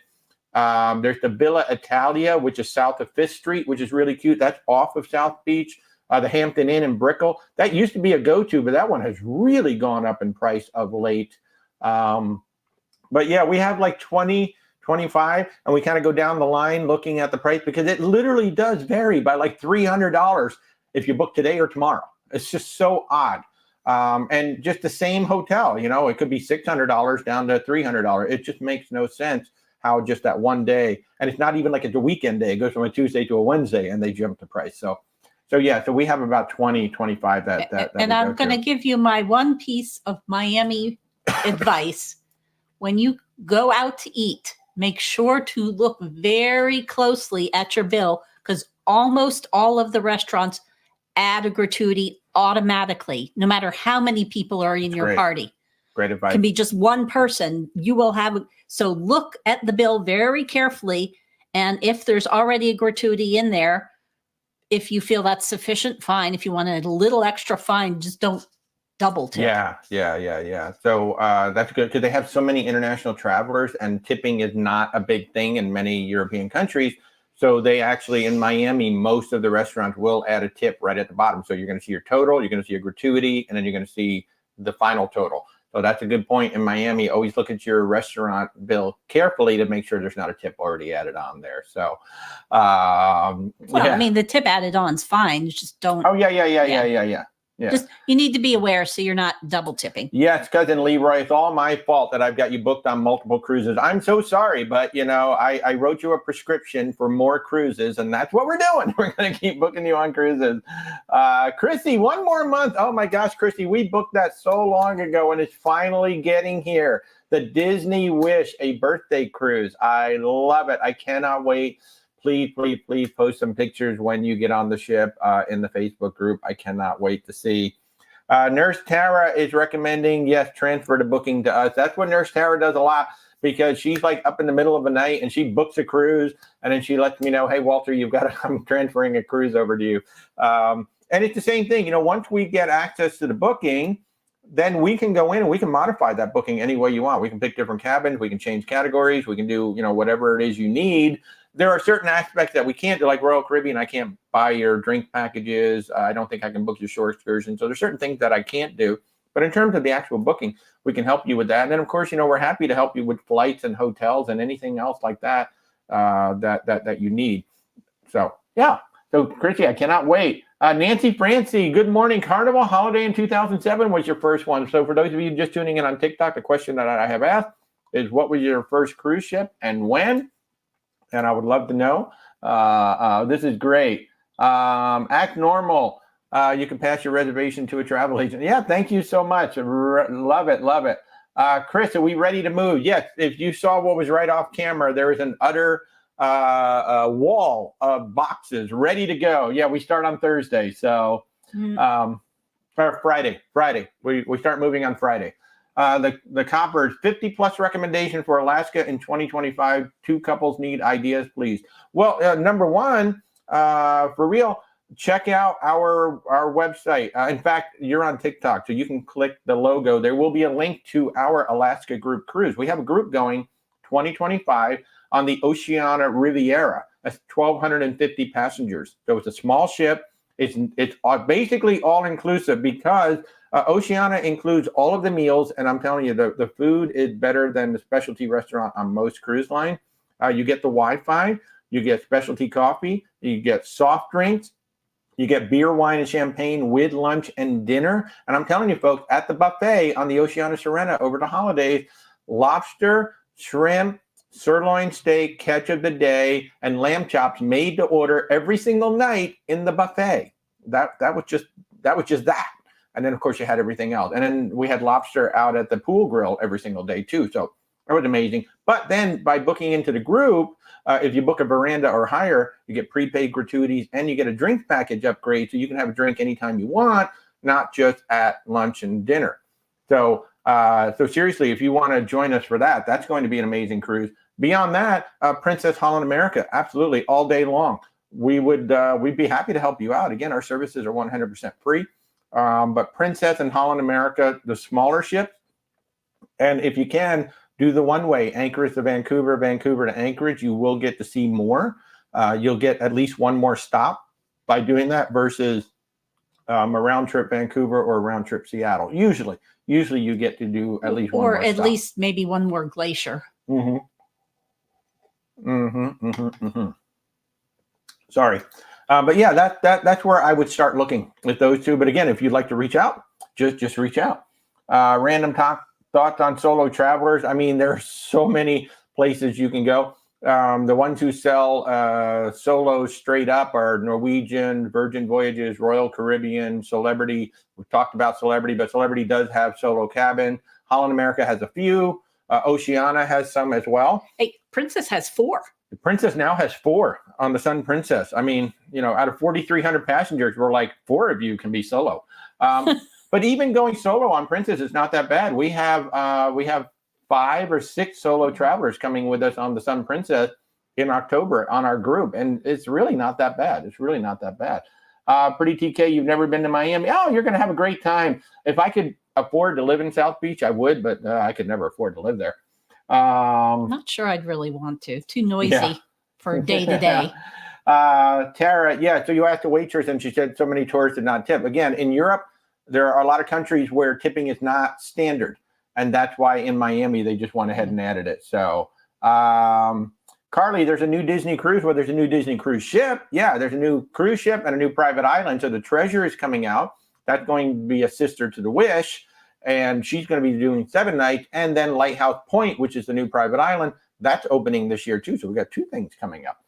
A: There's the Villa Italia, which is south of 5th Street, which is really cute. That's off of South Beach. The Hampton Inn in Brickell. That used to be a go-to, but that one has really gone up in price of late. But yeah, we have like 20, 25, and we kind of go down the line looking at the price because it literally does vary by like $300 if you book today or tomorrow. It's just so odd. And just the same hotel, it could be $600 down to $300. It just makes no sense how just that one day, and it's not even like it's a weekend day. It goes from a Tuesday to a Wednesday and they jump the price. So yeah, so we have about 20, 25 that
B: and I'm going to give you my one piece of Miami advice. When you go out to eat, make sure to look very closely at your bill because almost all of the restaurants add a gratuity automatically, no matter how many people are in your party.
A: Great advice.
B: It can be just one person. You will have, so look at the bill very carefully. And if there's already a gratuity in there, if you feel that's sufficient, fine. If you want a little extra, fine. Just don't double tip.
A: Yeah. So that's good because they have so many international travelers and tipping is not a big thing in many European countries. So they actually, in Miami, most of the restaurants will add a tip right at the bottom. So you're going to see your total, you're going to see a gratuity, and then you're going to see the final total. So that's a good point in Miami. Always look at your restaurant bill carefully to make sure there's not a tip already added on there. So,
B: I mean, the tip added on is fine. You just don't.
A: Oh, yeah.
B: Just you need to be aware so you're not double tipping.
A: Yes, cousin Leroy, it's all my fault that I've got you booked on multiple cruises. I'm so sorry, but I wrote you a prescription for more cruises, and that's what we're doing. We're going to keep booking you on cruises. Chrissy, one more month. Oh my gosh, Chrissy, we booked that so long ago, and it's finally getting here. The Disney Wish, a birthday cruise. I love it. I cannot wait. Please post some pictures when you get on the ship in the Facebook group. I cannot wait to see. Nurse Tara is recommending, yes, transfer the booking to us. That's what Nurse Tara does a lot because she's like up in the middle of the night and she books a cruise and then she lets me know, hey, Walter, I'm transferring a cruise over to you. And it's the same thing. Once we get access to the booking, then we can go in and we can modify that booking any way you want. We can pick different cabins. We can change categories. We can do, whatever it is you need. There are certain aspects that we can't do, like Royal Caribbean. I can't buy your drink packages. I don't think I can book your shore excursion. So there's certain things that I can't do. But in terms of the actual booking, we can help you with that. And then, of course, we're happy to help you with flights and hotels and anything else like that that you need. So, yeah. So, Chrissy, I cannot wait. Nancy Francie, good morning. Carnival holiday in 2007 was your first one. So for those of you just tuning in on TikTok, the question that I have asked is, what was your first cruise ship and when? And I would love to know. This is great. Act normal. You can pass your reservation to a travel agent. Yeah, thank you so much. Love it, love it. Chris, are we ready to move? Yes. If you saw what was right off camera, there is an utter wall of boxes ready to go. Yeah, we start on Thursday. So, or Friday. We start moving on Friday. The Coppers 50 plus recommendation for Alaska in 2025. Two couples need ideas, please. Well, number one, for real, check out our website. In fact, you're on TikTok, so you can click the logo. There will be a link to our Alaska group cruise. We have a group going 2025 on the Oceania Riviera. That's 1,250 passengers. So it's a small ship. It's basically all inclusive because Oceania includes all of the meals, and I'm telling you, the food is better than the specialty restaurant on most cruise line. You get the Wi-Fi, you get specialty coffee, you get soft drinks, you get beer, wine, and champagne with lunch and dinner. And I'm telling you, folks, at the buffet on the Oceania Serena over the holidays, lobster, shrimp, sirloin steak, catch of the day, and lamb chops made to order every single night in the buffet. That was just that. And then, of course, you had everything else. And then we had lobster out at the pool grill every single day, too. So that was amazing. But then by booking into the group, if you book a veranda or higher, you get prepaid gratuities and you get a drinks package upgrade. So you can have a drink anytime you want, not just at lunch and dinner. So seriously, if you want to join us for that, that's going to be an amazing cruise. Beyond that, Princess Holland America, absolutely, all day long. We'd be happy to help you out. Again, our services are 100% free. But Princess and Holland America, the smaller ships, and if you can, do the one-way, Anchorage to Vancouver, Vancouver to Anchorage. You will get to see more. You'll get at least one more stop by doing that versus a round trip Vancouver or a round trip Seattle. Usually you get to do at least one more stop.
B: Or at least maybe one more glacier.
A: Sorry. But yeah, that's where I would start looking at those two. But again, if you'd like to reach out, just reach out. Random thoughts on solo travelers. I mean, there are so many places you can go. The ones who sell solos straight up are Norwegian, Virgin Voyages, Royal Caribbean, Celebrity. We've talked about Celebrity, but Celebrity does have solo cabin. Holland America has a few. Oceania has some as well.
B: Hey, Princess has 4.
A: The Princess now has 4 on the Sun Princess. I mean, out of 4,300 passengers, we're like 4 of you can be solo. But even going solo on Princess is not that bad. We have 5 or 6 solo travelers coming with us on the Sun Princess in October on our group, and it's really not that bad. It's really not that bad. Pretty TK, you've never been to Miami? Oh, you're going to have a great time. If I could afford to live in South Beach, I would, but I could never afford to live there.
B: Not sure I'd really want to. Too noisy for day to day.
A: Tara, yeah. So you asked the waitress, and she said so many tourists did not tip. Again, in Europe, there are a lot of countries where tipping is not standard, and that's why in Miami they just went ahead and added it. So, Carly, there's a new Disney cruise. Well, there's a new Disney cruise ship. Yeah, there's a new cruise ship and a new private island. So the Treasure is coming out. That's going to be a sister to the Wish. And she's going to be doing 7 nights. And then Lighthouse Point, which is the new private island, that's opening this year too. So we got 2 things coming up.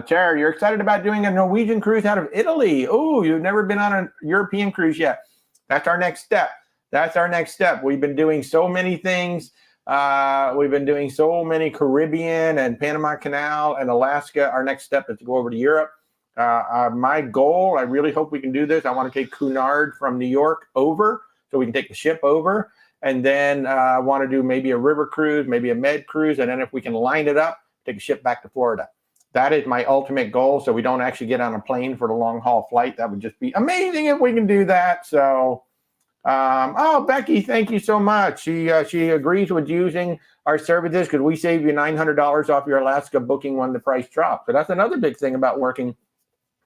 A: Tara, you're excited about doing a Norwegian cruise out of Italy. Oh, you've never been on a European cruise yet. That's our next step. We've been doing so many things. We've been doing so many Caribbean and Panama Canal and Alaska. Our next step is to go over to Europe. My goal, I really hope we can do this. I want to take Cunard from New York over, so we can take the ship over, and then I want to do maybe a river cruise, maybe a med cruise, and then if we can line it up, take a ship back to Florida. That is my ultimate goal, so we don't actually get on a plane for the long haul flight. That would just be amazing if we can do that. So, Becky, thank you so much. She agrees with using our services because we save you $900 off your Alaska booking when the price drops. So that's another big thing about working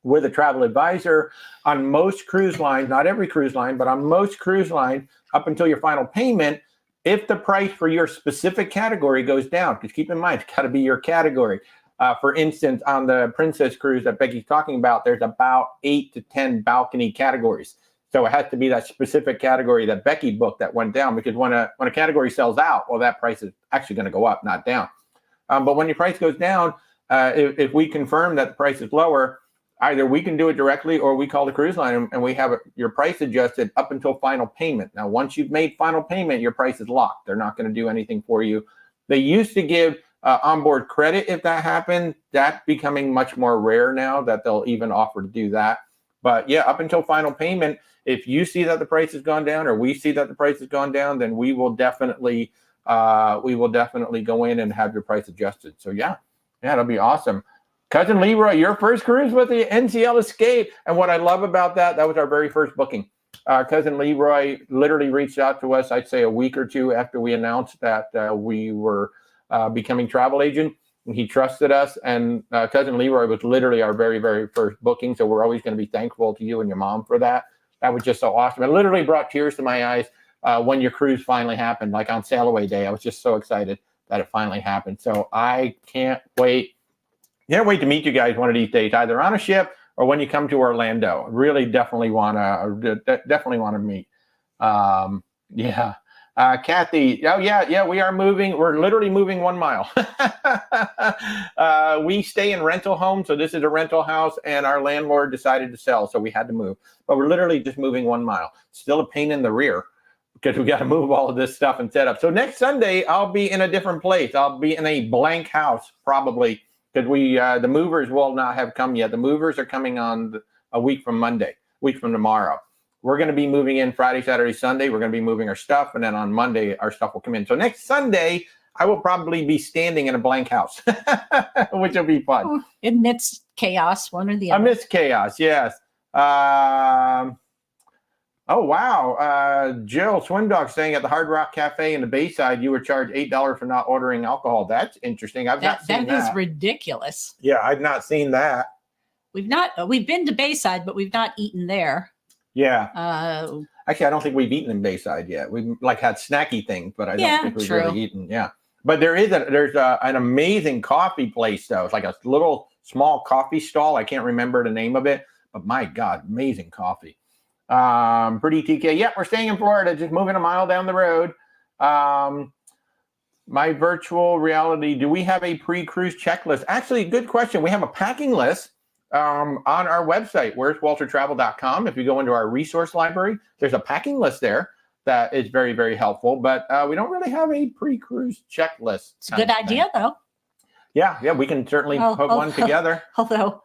A: with a travel advisor on most cruise lines, not every cruise line, but on most cruise lines up until your final payment, if the price for your specific category goes down, because keep in mind, it's got to be your category. For instance, on the Princess cruise that Becky's talking about, there's about 8 to 10 balcony categories. So it has to be that specific category that Becky booked that went down, because when a category sells out, well, that price is actually going to go up, not down. But when your price goes down, if we confirm that the price is lower, either we can do it directly or we call the cruise line and we have your price adjusted up until final payment. Now, once you've made final payment, your price is locked. They're not going to do anything for you. They used to give onboard credit if that happened. That's becoming much more rare now that they'll even offer to do that. But yeah, up until final payment, if you see that the price has gone down or we see that the price has gone down, then we will definitely go in and have your price adjusted. So yeah, that'll be awesome. Cousin Leroy, your first cruise with the NCL Escape. And what I love about that was our very first booking. Cousin Leroy literally reached out to us, I'd say a week or two after we announced that we were becoming travel agent. And he trusted us. And Cousin Leroy was literally our very, very first booking. So we're always going to be thankful to you and your mom for that. That was just so awesome. It literally brought tears to my eyes when your cruise finally happened, like on sail away day. I was just so excited that it finally happened. So I can't wait. Can't wait to meet you guys one of these days, either on a ship or when you come to Orlando. Really, definitely want to meet. Kathy. Oh yeah, we are moving. We're literally moving 1 mile. We stay in rental homes, so this is a rental house, and our landlord decided to sell, so we had to move. But we're literally just moving 1 mile. Still a pain in the rear, because we got to move all of this stuff and set up. So next Sunday, I'll be in a different place. I'll be in a blank house, probably, because the movers will not have come yet. The movers are coming on a week from tomorrow. We're going to be moving in Friday, Saturday, Sunday. We're going to be moving our stuff, and then on Monday, our stuff will come in. So next Sunday, I will probably be standing in a blank house, which will be fun.
B: Amidst chaos, one or the other.
A: Amidst chaos, yes. Oh, wow. Jill Swindog saying at the Hard Rock Cafe in the Bayside, you were charged $8 for not ordering alcohol. That's interesting. I've not seen that.
B: That is ridiculous.
A: Yeah, I've not seen that.
B: We've been to Bayside, but we've not eaten there.
A: Yeah. Actually, I don't think we've eaten in Bayside yet. We've had snacky things, but I don't think we've really eaten. Yeah. But there's an amazing coffee place, though. It's like a little small coffee stall. I can't remember the name of it, but my God, amazing coffee. Pretty TK. Yeah, we're staying in Florida, just moving a mile down the road. My virtual reality, do we have a pre-cruise checklist? Actually, good question. We have a packing list on our website, where'swaltertravel.com. If you go into our resource library, there's a packing list there that is very, very helpful, but we don't really have a pre-cruise checklist.
B: It's a good idea, though.
A: Yeah, we can certainly put one together.
B: Although,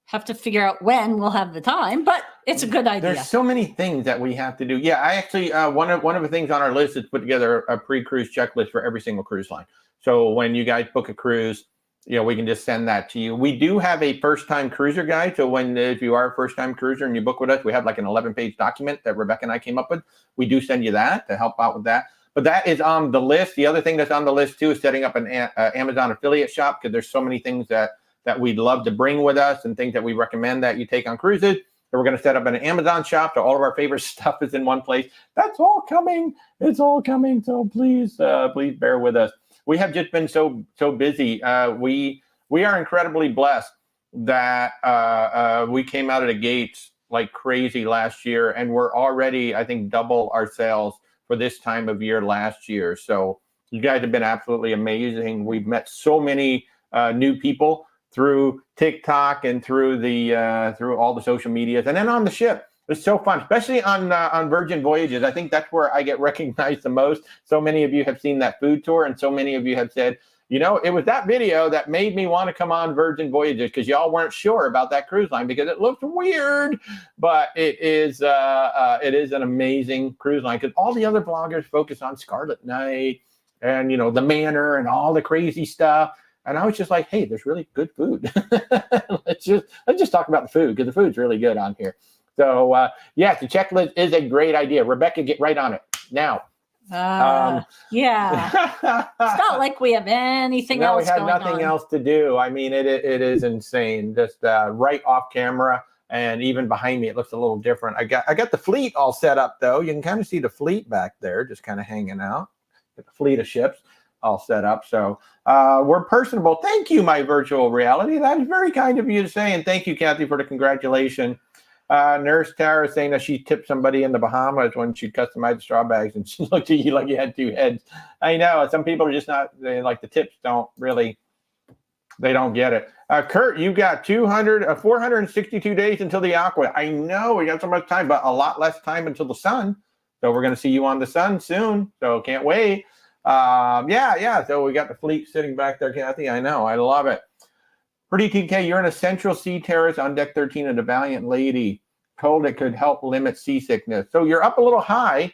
B: have to figure out when we'll have the time, but it's a good idea.
A: There's so many things that we have to do. Yeah, I actually, one of the things on our list is put together a pre-cruise checklist for every single cruise line. So when you guys book a cruise, we can just send that to you. We do have a first-time cruiser guide. So if you are a first-time cruiser and you book with us, we have like an 11-page document that Rebecca and I came up with. We do send you that to help out with that. But that is on the list. The other thing that's on the list, too, is setting up an Amazon affiliate shop, because there's so many things that we'd love to bring with us and things that we recommend that you take on cruises. So we're going to set up an Amazon shop, so all of our favorite stuff is in one place. That's all coming. It's all coming. So please bear with us. We have just been so busy. We are incredibly blessed that we came out of the gates like crazy last year, and we're already, I think, double our sales for this time of year last year. So you guys have been absolutely amazing. We've met so many new people through TikTok and through all the social medias, and then on the ship. It's so fun, especially on Virgin Voyages. I think that's where I get recognized the most. So many of you have seen that food tour, and so many of you have said, it was that video that made me want to come on Virgin Voyages, because y'all weren't sure about that cruise line because it looked weird, but it is an amazing cruise line, because all the other bloggers focus on Scarlet Night and the Manor and all the crazy stuff. And I was just like, hey, there's really good food. let's just talk about the food, because the food's really good on here. So, the checklist is a great idea. Rebecca, get right on it now.
B: Yeah. It's not like we have anything else
A: we have
B: going
A: nothing
B: on.
A: else to do. I mean, it is insane. Just right off camera, and even behind me, it looks a little different. I got the fleet all set up though. You can kind of see the fleet back there, just kind of hanging out. Got the fleet of ships all set up. So we're personable. Thank you, my virtual reality. That's very kind of you to say, and thank you, Kathy, for the congratulations. Nurse Tara saying that she tipped somebody in the Bahamas when she customized the straw bags, and she looked at you like you had two heads. I know some people are just not, they, like the tips don't really, they don't get it. Kurt, you got 462 days until the Aqua. I know we got so much time, but a lot less time until the sun. So we're going to see you on the sun soon. So can't wait. Yeah. So we got the fleet sitting back there, Kathy. I know. I love it. Pretty TK, you're in a central sea terrace on deck 13 of the Valiant Lady. Told it could help limit seasickness. So you're up a little high.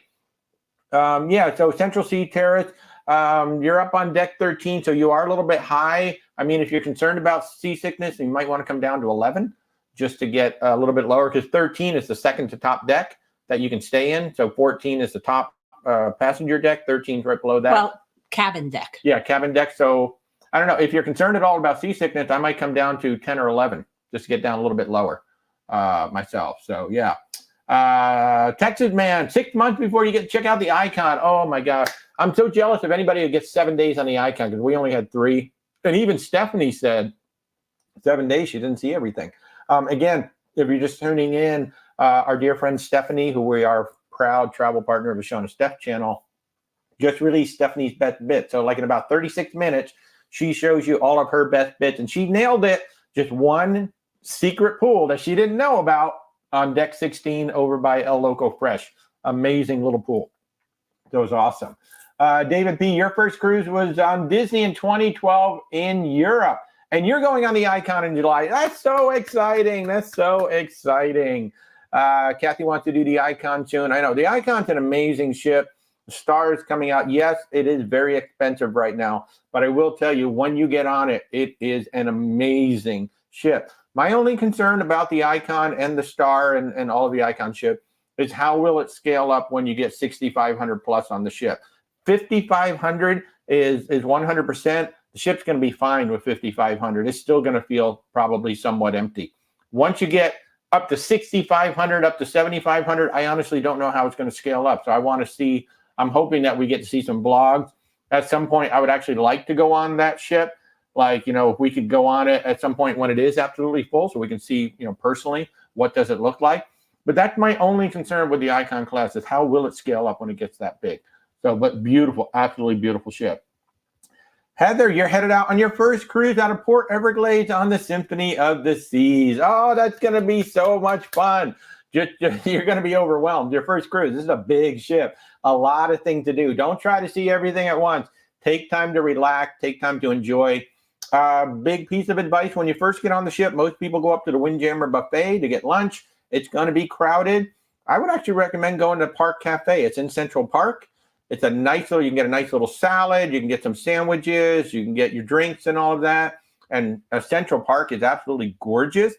A: So central sea terrace. You're up on deck 13, so you are a little bit high. I mean, if you're concerned about seasickness, you might want to come down to 11 just to get a little bit lower, because 13 is the second to top deck that you can stay in. So 14 is the top passenger deck. 13 is right below that.
B: Well, cabin deck.
A: Yeah, cabin deck. So I don't know. If you're concerned at all about seasickness, I might come down to 10 or 11 just to get down a little bit lower myself. So, yeah. Texas man, 6 months before you get to check out the Icon. Oh, my God. I'm so jealous of anybody who gets 7 days on the Icon, because we only had 3. And even Stephanie said 7 days, she didn't see everything. Again, if you're just tuning in, our dear friend Stephanie, who we are proud travel partner of the Sean and Steph channel, just released Stephanie's best bit. So like in about 36 minutes, she shows you all of her best bits, and she nailed it. Just one secret pool that she didn't know about on deck 16 over by El Loco Fresh. Amazing little pool. That was awesome. David P., your first cruise was on Disney in 2012 in Europe, and you're going on the Icon in July. That's so exciting. That's so exciting. Kathy wants to do the Icon soon. I know the Icon's an amazing ship. The Stars coming out. Yes, it is very expensive right now, but I will tell you, when you get on it, it is an amazing ship. My only concern about the Icon and the Star and all of the Icon ship is how will it scale up when you get 6,500 plus on the ship. 5,500 is 100%. The ship's going to be fine with 5,500. It's still going to feel probably somewhat empty. Once you get up to 6,500, up to 7,500, I honestly don't know how it's going to scale up. So I want to see, I'm hoping that we get to see some vlogs. At some point, I would actually like to go on that ship. Like, if we could go on it at some point when it is absolutely full, so we can see, personally, what does it look like. But that's my only concern with the Icon class, is how will it scale up when it gets that big. So, but beautiful, absolutely beautiful ship. Heather, you're headed out on your first cruise out of Port Everglades on the Symphony of the Seas. Oh, that's going to be so much fun. Just you're going to be overwhelmed. Your first cruise. This is a big ship. A lot of things to do. Don't try to see everything at once. Take time to relax. Take time to enjoy. Big piece of advice: when you first get on the ship, most people go up to the Windjammer buffet to get lunch. It's going to be crowded. I would actually recommend going to Park Cafe. It's in Central Park. It's a nice little, you can get a nice little salad. You can get some sandwiches. You can get your drinks and all of that. And Central Park is absolutely gorgeous.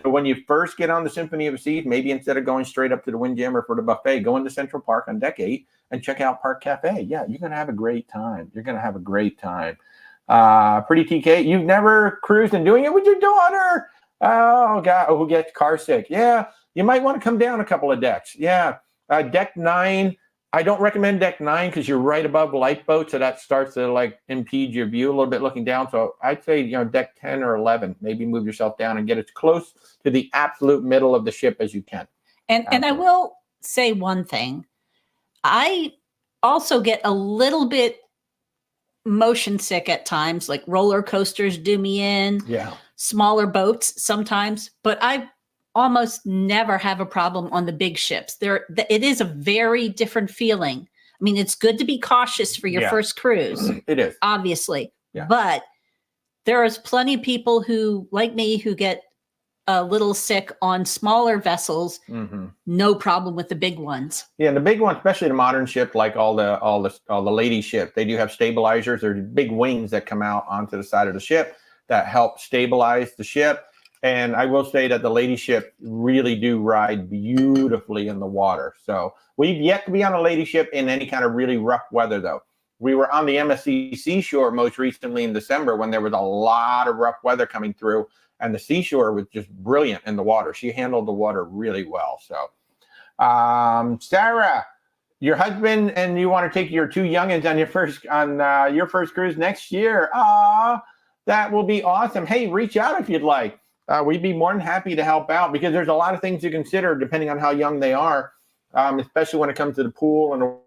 A: So when you first get on the Symphony of the Seas, maybe instead of going straight up to the Windjammer for the buffet, go into Central Park on deck 8 and check out Park Cafe. Yeah, you're going to have a great time. You're going to have a great time. Pretty TK, you've never cruised and doing it with your daughter. Oh, God. Oh, who gets car sick? Yeah, you might want to come down a couple of decks. Yeah. Deck 9. I don't recommend deck 9 because you're right above lifeboat, so that starts to impede your view a little bit looking down. So I'd say deck 10 or 11. Maybe move yourself down and get as close to the absolute middle of the ship as you can.
B: And I will say one thing. I also get a little bit motion sick at times, like roller coasters do me in.
A: Yeah.
B: Smaller boats sometimes, but I almost never have a problem on the big ships. It is a very different feeling. I mean, it's good to be cautious for your first cruise.
A: It is.
B: Obviously.
A: Yeah.
B: But there is plenty of people who, like me, who get a little sick on smaller vessels. Mm-hmm. No problem with the big ones.
A: Yeah, and the big ones, especially the modern ship, like all the lady ship, they do have stabilizers. There's big wings that come out onto the side of the ship that help stabilize the ship. And I will say that the lady ship really do ride beautifully in the water. So we've yet to be on a lady ship in any kind of really rough weather, though. We were on the MSC Seashore most recently in December when there was a lot of rough weather coming through, and the Seashore was just brilliant in the water. She handled the water really well. So, Sarah, your husband and you want to take your two youngins on your first cruise next year. That will be awesome. Hey, reach out if you'd like. We'd be more than happy to help out because there's a lot of things to consider depending on how young they are, especially when it comes to the pool and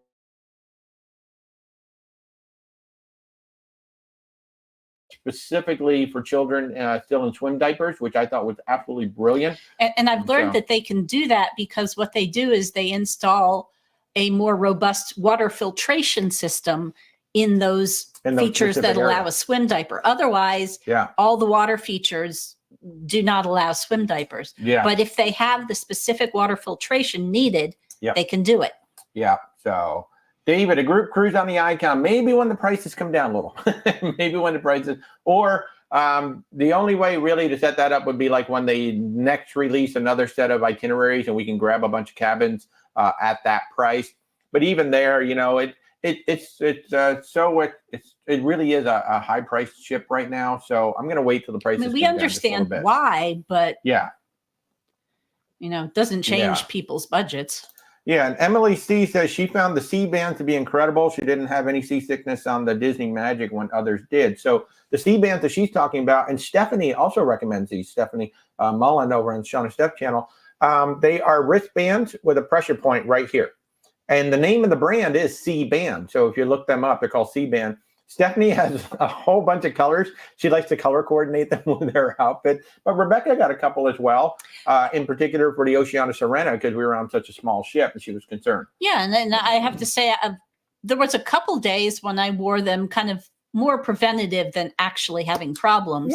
A: specifically for children still in swim diapers, which I thought was absolutely brilliant.
B: And I've learned that they can do that because what they do is they install a more robust water filtration system in those features that allow a swim diaper. Otherwise, all the water features do not allow swim diapers. But if they have the specific water filtration needed, they can do it.
A: So David, a group cruise on the Icon, maybe when the prices come down a little, maybe when the prices, or the only way really to set that up would be like when they next release another set of itineraries and we can grab a bunch of cabins at that price. But even there, you know, it really is a high priced ship right now. So I'm going to wait till the prices.
B: I mean, we understand why, but you know, it doesn't change people's budgets.
A: And Emily C says she found the C-band to be incredible. She didn't have any seasickness on the Disney Magic when others did. So the C-band that she's talking about, and Stephanie also recommends these, Stephanie Mullen over on Shauna Steph channel. They are wristbands with a pressure point right here. And the name of the brand is C-band. So if you look them up, they're called C-band. Stephanie has a whole bunch of colors. She likes to color coordinate them with her outfit. But Rebecca got a couple as well, in particular for the Oceana Serena, because we were on such a small ship and she was concerned.
B: Yeah, and then I have to say, there was a couple days when I wore them kind of more preventative than actually having problems.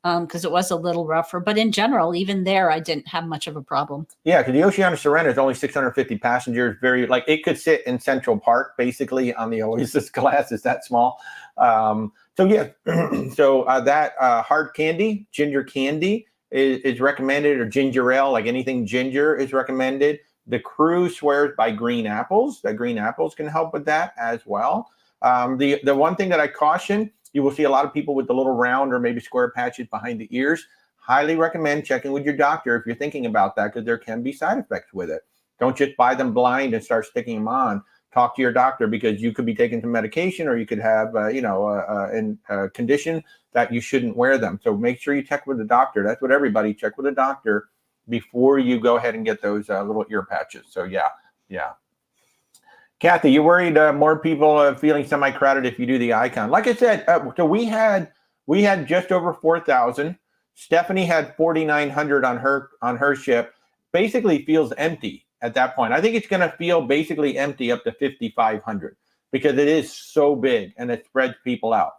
B: Because it was a little rougher. But in general, even there, I didn't have much of a problem. Yeah,
A: because the Oceana Serena is only 650 passengers. Very, like, it could sit in Central Park, basically, on the Oasis class. It's that small. So that hard candy, ginger candy, is recommended, or ginger ale, like anything ginger is recommended. The crew swears by green apples. That green apples can help with that as well. The one thing that I caution, you will see a lot of people with the little round or maybe square patches behind the ears. Highly recommend checking with your doctor if you're thinking about that, because there can be side effects with it. Don't just buy them blind and start sticking them on. Talk to your doctor, because you could be taking some medication, or you could have, a condition that you shouldn't wear them. So make sure you check with the doctor. That's what everybody, check with a doctor before you go ahead and get those little ear patches. So yeah. Kathy, you're worried more people feeling semi-crowded if you do the Icon. Like I said, so we had just over 4,000. Stephanie had 4,900 on her ship. Basically feels empty at that point. I think it's going to feel basically empty up to 5,500 because it is so big and it spreads people out.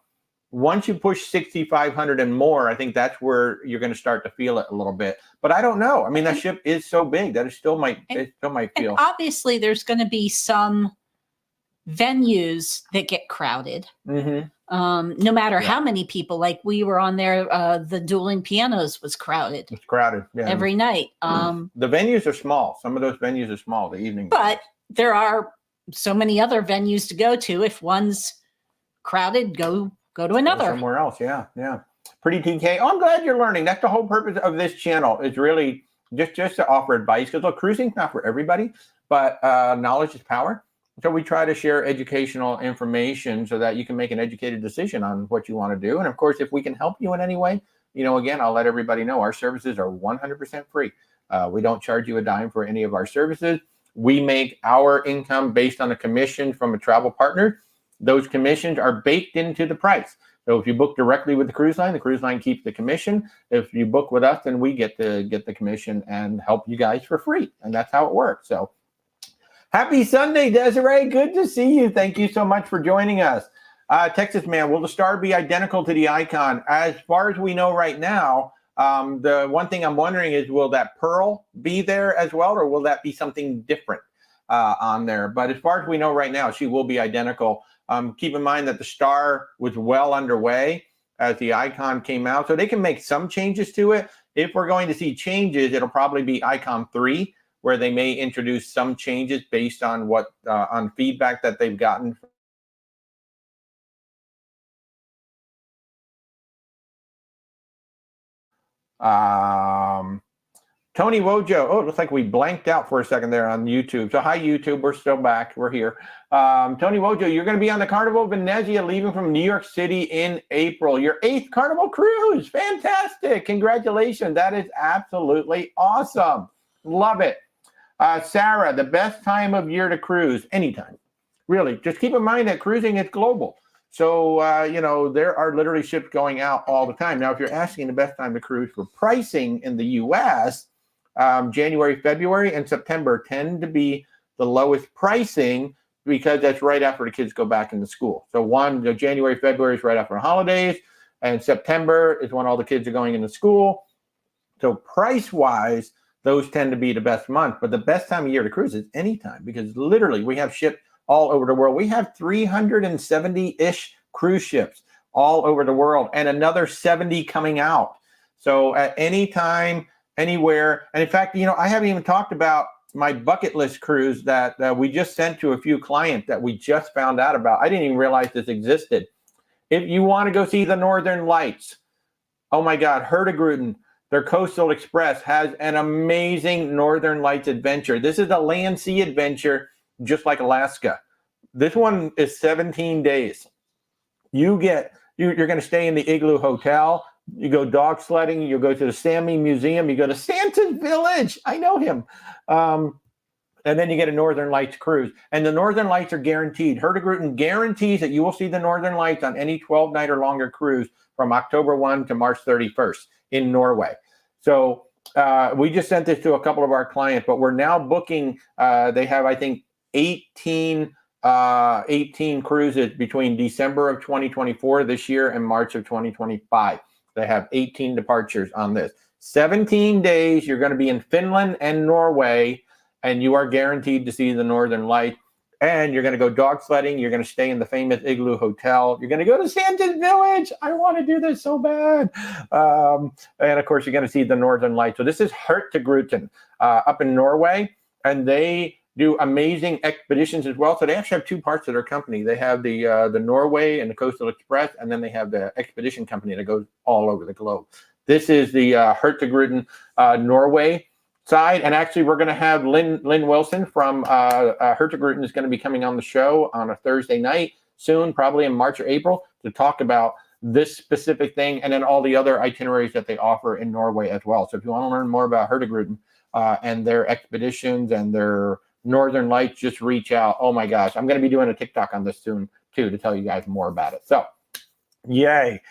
A: Once you push 6,500 and more, I think that's where you're going to start to feel it a little bit. But I don't know. I mean, that ship is so big that it still might feel.
B: And obviously, there's going to be some venues that get crowded. No matter how many people. Like we were on there, the Dueling Pianos was crowded. It's crowded every night.
A: The venues are small. Some of those venues are small. The evening,
B: but there are so many other venues to go to. If one's crowded, go to another.
A: Somewhere else, yeah. Pretty TK. Oh, I'm glad you're learning. That's the whole purpose of this channel, is really just to offer advice. Because look, cruising's not for everybody, but knowledge is power. So we try to share educational information so that you can make an educated decision on what you want to do. And of course, if we can help you in any way, again, I'll let everybody know our services are 100% free. We don't charge you a dime for any of our services. We make our income based on a commission from a travel partner. Those commissions are baked into the price. So if you book directly with the cruise line keeps the commission. If you book with us, then we get the commission and help you guys for free. And that's how it works. So happy Sunday, Desiree. Good to see you. Thank you so much for joining us. Texas Man, will the star be identical to the Icon? As far as we know right now, the one thing I'm wondering is, will that pearl be there as well, or will that be something different on there? But as far as we know right now, she will be identical. Keep in mind that the star was well underway as the Icon came out, so they can make some changes to it. If we're going to see changes, it'll probably be Icon 3, where they may introduce some changes based on what on feedback that they've gotten. Tony Wojo. Oh, it looks like we blanked out for a second there on YouTube. So hi, YouTube. We're still back. We're here. Tony Wojo, you're going to be on the Carnival Venezia leaving from New York City in April. Your 8th Carnival cruise. Fantastic. Congratulations. That is absolutely awesome. Love it. Sarah, the best time of year to cruise? Anytime. Really. Just keep in mind that cruising is global. So, you know, there are literally ships going out all the time. Now, if you're asking the best time to cruise for pricing in the U.S., January, February, and September tend to be the lowest pricing because that's right after the kids go back into school. So January, February is right after the holidays, and September is when all the kids are going into school. So price-wise, those tend to be the best month. But the best time of year to cruise is anytime, because literally we have ships all over the world. We have 370-ish cruise ships all over the world and another 70 coming out. So at any time, anywhere. And in fact, you know, I haven't even talked about my bucket list cruise that we just sent to a few clients that we just found out about. I didn't even realize this existed. If you want to go see the Northern Lights, oh my God, Hurtigruten, their Coastal Express has an amazing Northern Lights adventure. This is a land sea adventure, just like Alaska. This one is 17 days. You're going to stay in the Igloo Hotel. You go dog sledding. You go to the Sammy Museum. You go to Santa's Village. I know him. And then you get a Northern Lights cruise. And the Northern Lights are guaranteed. Hurtigruten guarantees that you will see the Northern Lights on any 12-night or longer cruise from October 1 to March 31st in Norway. So we just sent this to a couple of our clients, but we're now booking. They have, I think, 18 cruises between December of 2024 this year and March of 2025. They have 18 departures on this. 17 days, you're going to be in Finland and Norway, and you are guaranteed to see the Northern Lights. And you're going to go dog sledding. You're going to stay in the famous Igloo Hotel. You're going to go to Santa's Village. I want to do this so bad. And, of course, you're going to see the Northern Lights. So this is Hurtigruten up in Norway, and they do amazing expeditions as well. So they actually have two parts of their company. They have the Norway and the Coastal Express, and then they have the expedition company that goes all over the globe. This is the Hurtigruten Norway side, and actually we're going to have Lynn Wilson from Hurtigruten is going to be coming on the show on a Thursday night soon, probably in March or April, to talk about this specific thing and then all the other itineraries that they offer in Norway as well. So if you want to learn more about Hurtigruten and their expeditions and their Northern Lights, just reach out. Oh my gosh, I'm going to be doing a TikTok on this soon too to tell you guys more about it. So, yay.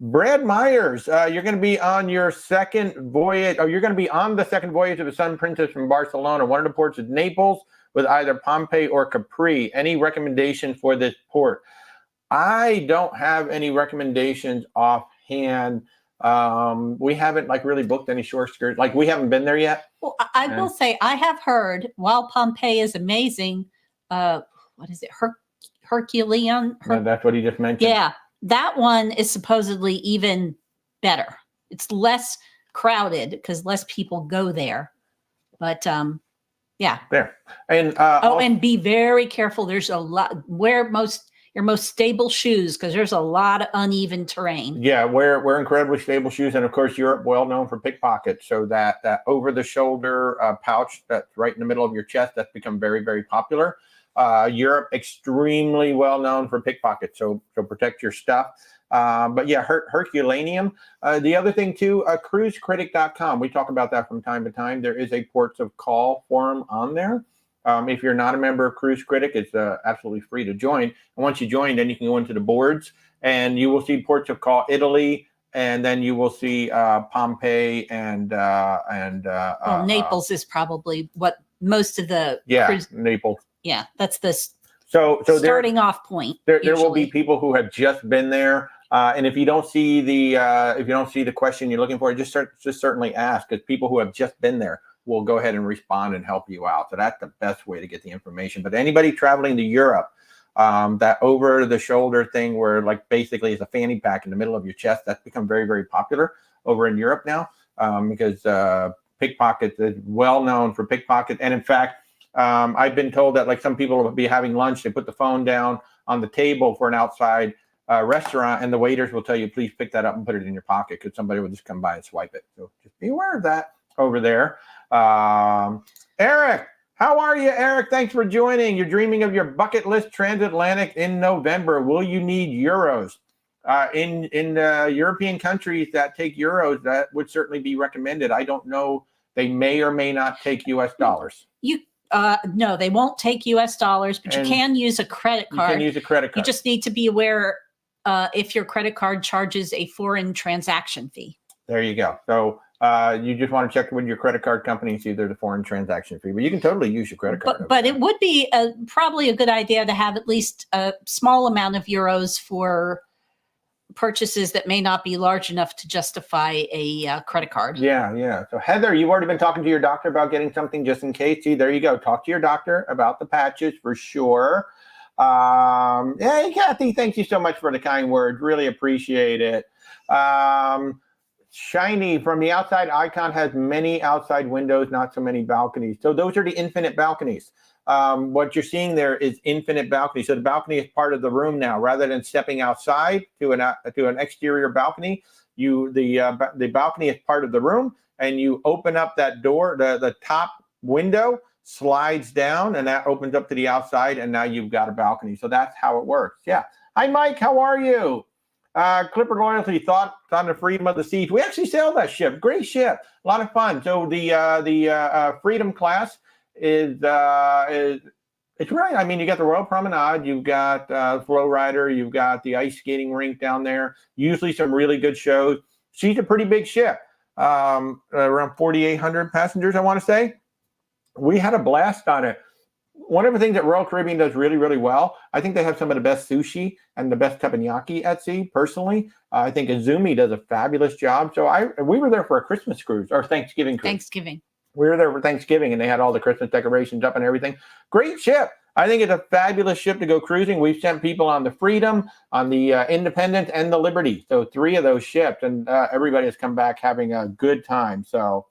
A: Brad Myers, you're going to be on your second voyage, or you're going to be on the second voyage of the Sun Princess from Barcelona. One of the ports is Naples with either Pompeii or Capri. Any recommendation for this port? I don't have any recommendations offhand. We haven't really booked any shore skirts. We haven't been there yet.
B: Well, I will say I have heard, while Pompeii is amazing, what is it? Herculean?
A: That's what he just mentioned.
B: Yeah. That one is supposedly even better. It's less crowded because less people go there. But yeah.
A: There. And
B: and be very careful. There's a lot. Wear your most stable shoes because there's a lot of uneven terrain.
A: Yeah, wear incredibly stable shoes, and of course Europe well known for pickpockets. So that over the shoulder pouch that's right in the middle of your chest, that's become very, very popular. Europe extremely well known for pickpockets, so protect your stuff. But yeah, Herculaneum. The other thing too, cruisecritic.com. We talk about that from time to time. There is a ports of call forum on there. If you're not a member of Cruise Critic, it's absolutely free to join. And once you join, then you can go into the boards and you will see ports of call Italy, and then you will see Pompeii and
B: Naples is probably what most of the
A: Naples.
B: Yeah, that's the
A: so
B: starting off point.
A: There will be people who have just been there, and if you don't see the question you're looking for, just certainly ask, because people who have just been there will go ahead and respond and help you out. So that's the best way to get the information. But anybody traveling to Europe, that over the shoulder thing where basically it's a fanny pack in the middle of your chest, that's become very, very popular. over in Europe now, because pickpockets is well known for pickpockets. And in fact, I've been told that like some people will be having lunch, they put the phone down on the table for an outside restaurant, and the waiters will tell you, please pick that up and put it in your pocket, because somebody will just come by and swipe it. So just be aware of that over there. Eric, how are you, Eric? Thanks for joining. You're dreaming of your bucket list transatlantic in November. Will you need euros? In European countries that take euros, that would certainly be recommended. I don't know. They may or may not take U.S. dollars.
B: No, they won't take U.S. dollars, but you can use a credit card.
A: You can use a credit card.
B: You just need to be aware if your credit card charges a foreign transaction fee.
A: There you go. So you just want to check with your credit card company and see if there's a foreign transaction fee. But you can totally use your credit card.
B: But it would be probably a good idea to have at least a small amount of euros for purchases that may not be large enough to justify a credit card.
A: Yeah. So Heather, you've already been talking to your doctor about getting something just in case. See, there you go. Talk to your doctor about the patches for sure. Hey, Kathy, thank you so much for the kind words. Really appreciate it. Shiny from the outside, Icon has many outside windows, not so many balconies. So those are the infinite balconies. What you're seeing there is infinite balcony. So the balcony is part of the room now. Rather than stepping outside to an exterior balcony, the balcony is part of the room, and you open up that door. The top window slides down, and that opens up to the outside, and now you've got a balcony. So that's how it works. Yeah. Hi, Mike. How are you? Clipper Loyalty, thoughts on the Freedom of the Seas. We actually sailed that ship. Great ship. A lot of fun. So the Freedom class is it's right. I mean, you got the Royal Promenade, you've got Flow Rider, you've got the ice skating rink down there. Usually some really good shows. She's a pretty big ship, around 4,800 passengers, I want to say. We had a blast on it. One of the things that Royal Caribbean does really, really well, I think they have some of the best sushi and the best teppanyaki at sea, personally. I think Izumi does a fabulous job. So we were there for a Christmas cruise, or Thanksgiving cruise.
B: Thanksgiving.
A: We were there for Thanksgiving, and they had all the Christmas decorations up and everything. Great ship. I think it's a fabulous ship to go cruising. We've sent people on the Freedom, on the Independent, and the Liberty. So 3 of those ships, and everybody has come back having a good time. So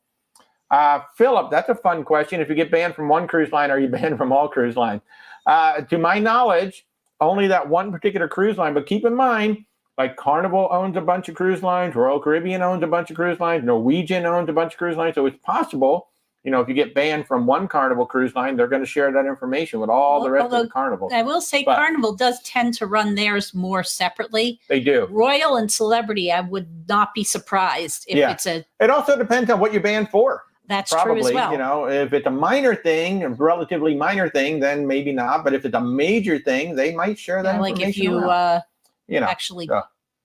A: Philip, that's a fun question. If you get banned from one cruise line, are you banned from all cruise lines? To my knowledge, only that one particular cruise line. But keep in mind, like Carnival owns a bunch of cruise lines, Royal Caribbean owns a bunch of cruise lines, Norwegian owns a bunch of cruise lines. So it's possible, if you get banned from one Carnival cruise line, they're going to share that information with all the rest of the Carnivals.
B: I will say Carnival does tend to run theirs more separately.
A: They do.
B: Royal and Celebrity, I would not be surprised if it's a...
A: It also depends on what you're banned for.
B: That's
A: probably
B: true as well.
A: If it's a minor thing, a relatively minor thing, then maybe not. But if it's a major thing, they might share that information.
B: Like if you actually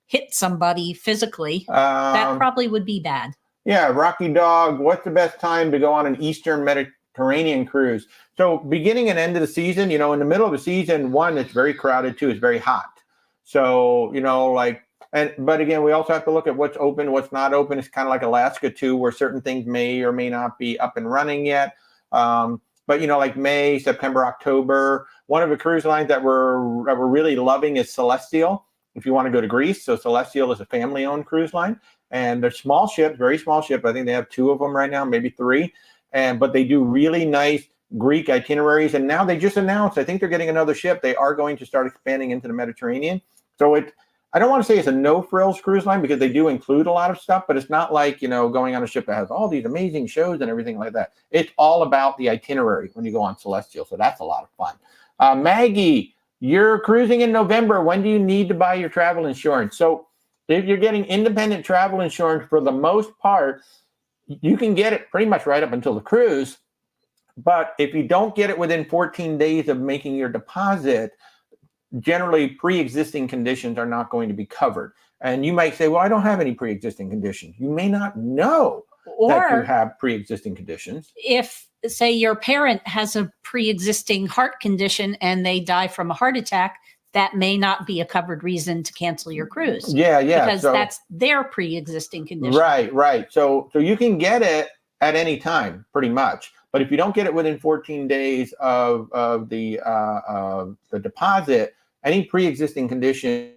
B: hit somebody physically, that probably would be bad.
A: Yeah, Rocky Dog, what's the best time to go on an Eastern Mediterranean cruise? So beginning and end of the season, in the middle of the season, 1, it's very crowded, 2, it's very hot. So, but again, we also have to look at what's open, what's not open. It's kind of like Alaska too, where certain things may or may not be up and running yet. But like May, September, October, one of the cruise lines that we're really loving is Celestial. If you want to go to Greece, so Celestial is a family-owned cruise line, and they're small ships, very small ship. I think they have 2 of them right now, maybe 3, but they do really nice Greek itineraries. And now they just announced, I think they're getting another ship. They are going to start expanding into the Mediterranean. So I don't want to say it's a no-frills cruise line, because they do include a lot of stuff, but it's not like, going on a ship that has all these amazing shows and everything like that. It's all about the itinerary when you go on Celestial, so that's a lot of fun. Maggie, you're cruising in November. When do you need to buy your travel insurance? So if you're getting independent travel insurance, for the most part, you can get it pretty much right up until the cruise. But if you don't get it within 14 days of making your deposit, generally pre-existing conditions are not going to be covered. And you might say, well, I don't have any pre-existing conditions. You may not know that you have pre-existing conditions.
B: If, say, your parent has a pre-existing heart condition and they die from a heart attack, that may not be a covered reason to cancel your cruise.
A: Yeah.
B: Because that's their pre-existing condition.
A: Right. So you can get it at any time, pretty much. But if you don't get it within 14 days of the deposit, any pre-existing condition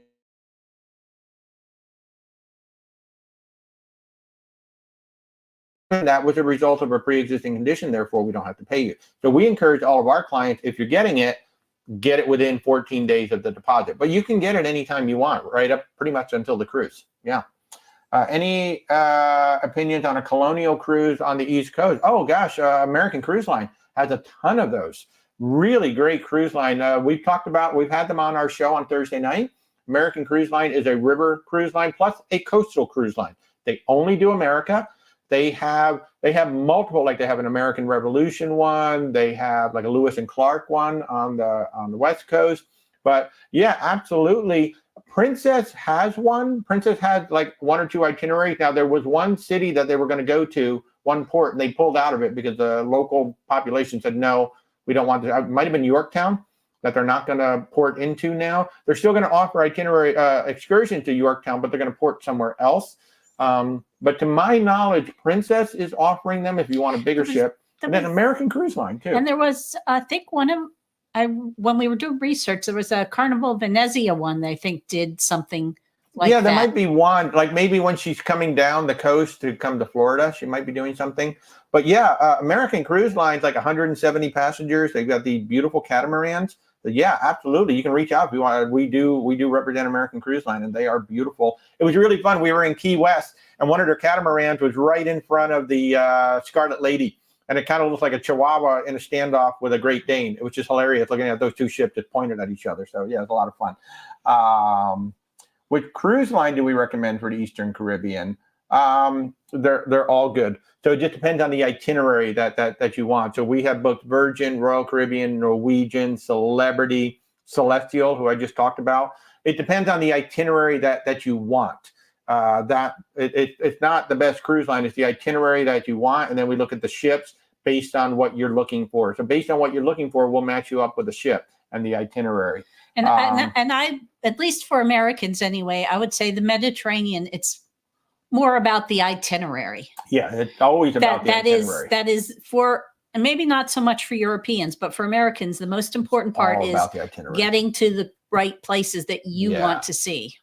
A: that was a result of a pre-existing condition, therefore we don't have to pay you. So we encourage all of our clients, if you're getting it, get it within 14 days of the deposit. But you can get it anytime you want, right up pretty much until the cruise. Yeah. Any opinions on a colonial cruise on the East Coast? Oh, gosh, American Cruise Line has a ton of those. Really great cruise line. We've had them on our show on Thursday night. American Cruise Line is a river cruise line plus a coastal cruise line. They only do America. They have multiple, like they have an American Revolution one. They have like a Lewis and Clark one on the West Coast. But yeah, absolutely. Princess has one. Princess had like one or two itineraries. Now there was one city that they were going to go to, one port, and they pulled out of it because the local population said, no, we don't want to. It might have been Yorktown that they're not going to port into now. They're still going to offer itinerary excursion to Yorktown, but they're going to port somewhere else. But to my knowledge, Princess is offering them if you want a bigger ship, and then American Cruise Line too.
B: And there was, I think, when we were doing research, there was a Carnival Venezia one that I think did something like that.
A: Yeah, there might be one, like maybe when she's coming down the coast to come to Florida, she might be doing something. But yeah, American Cruise Line's like 170 passengers. They've got these beautiful catamarans. But yeah, absolutely. You can reach out if you want. We do represent American Cruise Line, and they are beautiful. It was really fun. We were in Key West, and one of their catamarans was right in front of the Scarlet Lady. And it kind of looks like a Chihuahua in a standoff with a Great Dane. It was just hilarious looking at those two ships just pointed at each other. So yeah, it was a lot of fun. Which cruise line do we recommend for the Eastern Caribbean? They're all good. So it just depends on the itinerary that you want. So we have booked Virgin, Royal Caribbean, Norwegian, Celebrity, Celestial, who I just talked about. It depends on the itinerary that you want. It's not the best cruise line. It's the itinerary that you want, and then we look at the ships based on what you're looking for. So based on what you're looking for, we'll match you up with the ship and the itinerary.
B: And I, at least for Americans anyway, I would say the Mediterranean, it's more about the itinerary.
A: Yeah, it's always about the itinerary.
B: That is for, and maybe not so much for Europeans, but for Americans, the most important part is getting to the right places that you want to see.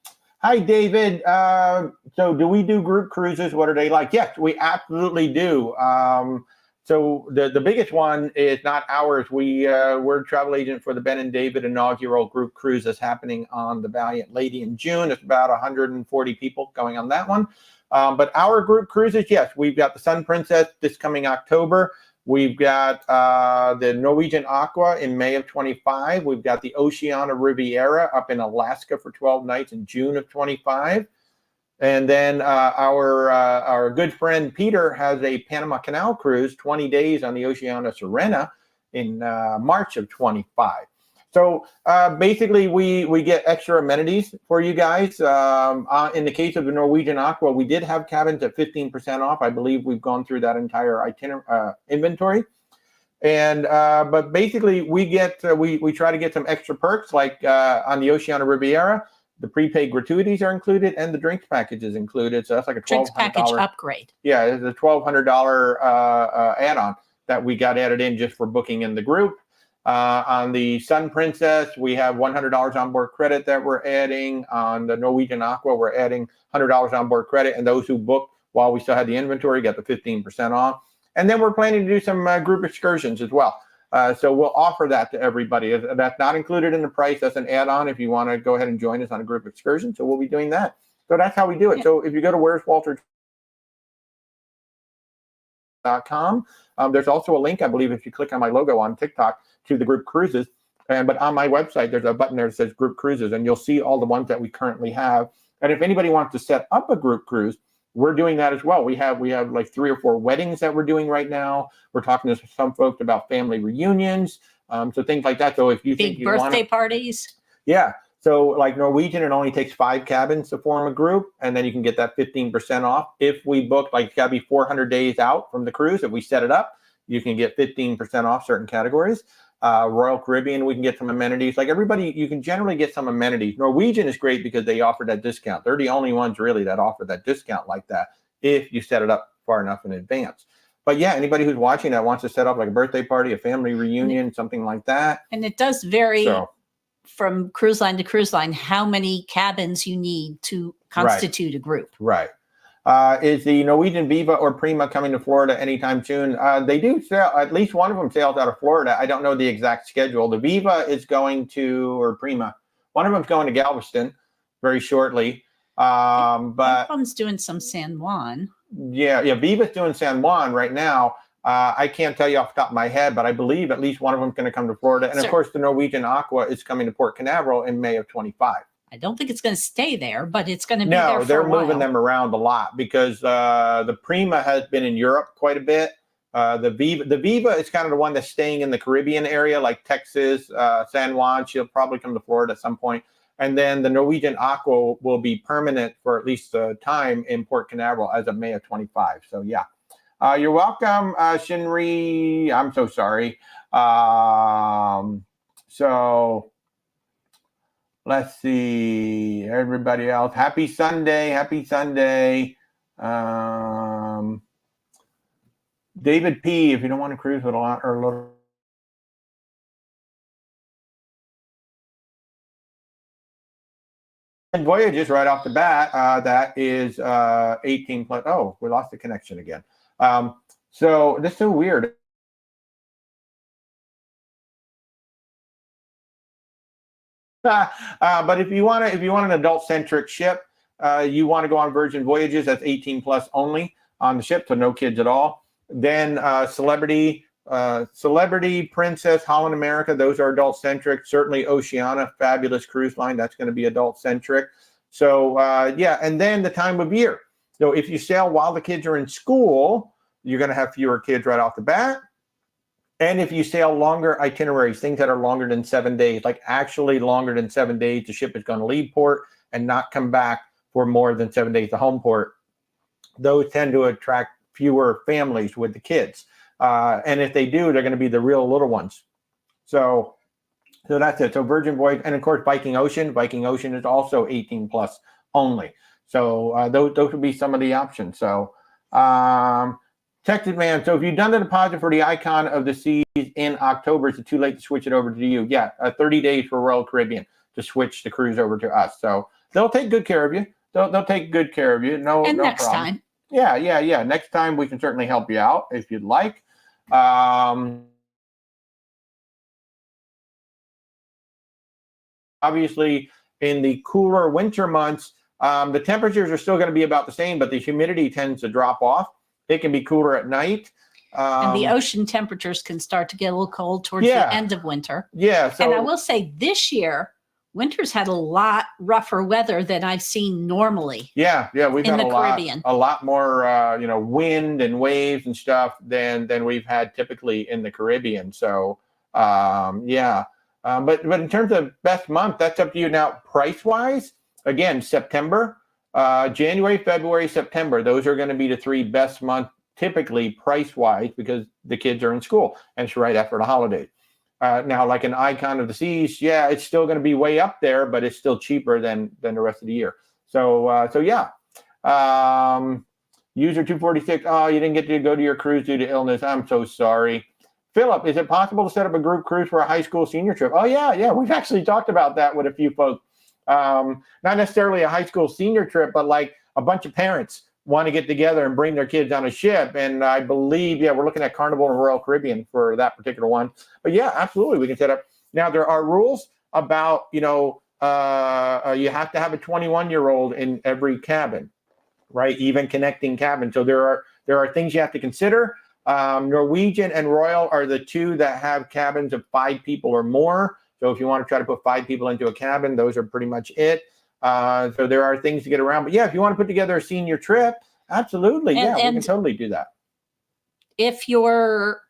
A: Hi, David. So do we do group cruises? What are they like? Yes, we absolutely do. So the biggest one is not ours. We're a travel agent for the Ben and David inaugural group cruise that's happening on the Valiant Lady in June. It's about 140 people going on that one. But our group cruises, yes, we've got the Sun Princess this coming October. We've got the Norwegian Aqua in May of 25. We've got the Oceania Riviera up in Alaska for 12 nights in June of 25. And then our good friend Peter has a Panama Canal cruise, 20 days on the Oceania Serena in March of 25. So basically, we get extra amenities for you guys. In the case of the Norwegian Aqua, we did have cabins at 15% off. I believe we've gone through that entire inventory. And but basically, we try to get some extra perks, like on the Oceania Riviera. The prepaid gratuities are included, and the drinks package is included. So that's like a
B: drinks package upgrade.
A: Yeah, it's a $1,200 add-on that we got added in just for booking in the group. On the Sun Princess, we have $100 onboard credit that we're adding. On the Norwegian Aqua, we're adding $100 onboard credit, and those who book while we still had the inventory got the 15% off. And then we're planning to do some group excursions as well. So we'll offer that to everybody. That's not included in the price. That's an add-on if you want to go ahead and join us on a group excursion. So we'll be doing that. So that's how we do it. Yeah. So if you go to where'swalter.com, there's also a link, I believe, if you click on my logo on TikTok, to the group cruises. But on my website, there's a button there that says group cruises, and you'll see all the ones that we currently have. And if anybody wants to set up a group cruise, we're doing that as well. We have like 3 or 4 weddings that we're doing right now. We're talking to some folks about family reunions, so things like that. So if you think
B: big birthday parties,
A: yeah. So like Norwegian, it only takes 5 cabins to form a group, and then you can get that 15% off. If we book, like, it's got to be 400 days out from the cruise. If we set it up, you can get 15% off certain categories. Royal Caribbean, we can get some amenities. Like everybody, you can generally get some amenities. Norwegian is great because they offer that discount. They're the only ones really that offer that discount like that if you set it up far enough in advance. But yeah, anybody who's watching that wants to set up like a birthday party, a family reunion, something like that.
B: And it does vary from cruise line to cruise line how many cabins you need to constitute a group.
A: Right. Is the Norwegian Viva or Prima coming to Florida anytime soon? They do sell, at least one of them sails out of Florida. I don't know the exact schedule. The Viva is going to, or Prima, one of them's going to Galveston very shortly. But
B: one's doing some San Juan.
A: Yeah, Viva's doing San Juan right now. I can't tell you off the top of my head, but I believe at least one of them is going to come to Florida. And of course, the Norwegian Aqua is coming to Port Canaveral in May of 25.
B: I don't think it's going to stay there, but it's going to be there for a while.
A: No, they're moving them around a lot because the Prima has been in Europe quite a bit. The Viva is kind of the one that's staying in the Caribbean area, like Texas, San Juan. She'll probably come to Florida at some point. And then the Norwegian Aqua will be permanent for at least a time in Port Canaveral as of May of 25. So, yeah. You're welcome, Shinri. I'm so sorry. So let's see. Everybody else. Happy Sunday. Happy Sunday. David P., if you don't want to cruise with a lot or a little. And voyages right off the bat, that is 18 plus. Oh, we lost the connection again. So this is so weird. But if you want an adult-centric ship, you want to go on Virgin Voyages. That's 18 plus only on the ship, so no kids at all. Then Celebrity, Princess, Holland America, those are adult-centric. Certainly Oceania, fabulous cruise line, that's going to be adult-centric. So yeah, and then the time of year. So if you sail while the kids are in school, you're going to have fewer kids right off the bat. And if you sail longer itineraries, things that are longer than 7 days, like actually longer than 7 days, the ship is going to leave port and not come back for more than 7 days to home port. Those tend to attract fewer families with the kids. And if they do, they're going to be the real little ones. So that's it. So Virgin Voyage, and of course, Viking Ocean. Viking Ocean is also 18 plus only. So those would be some of the options. So Texas Man, so if you've done the deposit for the Icon of the Seas in October, is it too late to switch it over to you? Yeah, 30 days for Royal Caribbean to switch the cruise over to us. So they'll take good care of you. They'll take good care of you. No
B: next
A: problem.
B: Time.
A: Yeah. Next time we can certainly help you out if you'd like. Obviously, in the cooler winter months, the temperatures are still going to be about the same, but the humidity tends to drop off. It can be cooler at night.
B: And the ocean temperatures can start to get a little cold towards the end of winter.
A: Yeah. So,
B: and I will say this year, winter's had a lot rougher weather than I've seen normally.
A: Yeah. We've had a lot more, wind and waves and stuff than we've had typically in the Caribbean. So, yeah. But in terms of best month, that's up to you now. Price wise, again, September, January, February, September. Those are going to be the three best months, typically price wise, because the kids are in school and it's right after the holidays. Now, like an Icon of the Seas, yeah, it's still going to be way up there, but it's still cheaper than the rest of the year. So yeah. User 246. Oh, you didn't get to go to your cruise due to illness. I'm so sorry. Philip, is it possible to set up a group cruise for a high school senior trip? Oh, yeah. We've actually talked about that with a few folks. Not necessarily a high school senior trip, but like a bunch of parents want to get together and bring their kids on a ship. And I believe, we're looking at Carnival and Royal Caribbean for that particular one. But yeah, absolutely, we can set up. Now, there are rules about, you have to have a 21-year-old in every cabin, right? Even connecting cabin. So there are things you have to consider. Norwegian and Royal are the two that have cabins of 5 people or more. So if you want to try to put 5 people into a cabin, those are pretty much it. So there are things to get around. But yeah, if you want to put together a senior trip, absolutely. We can totally do that.
B: If your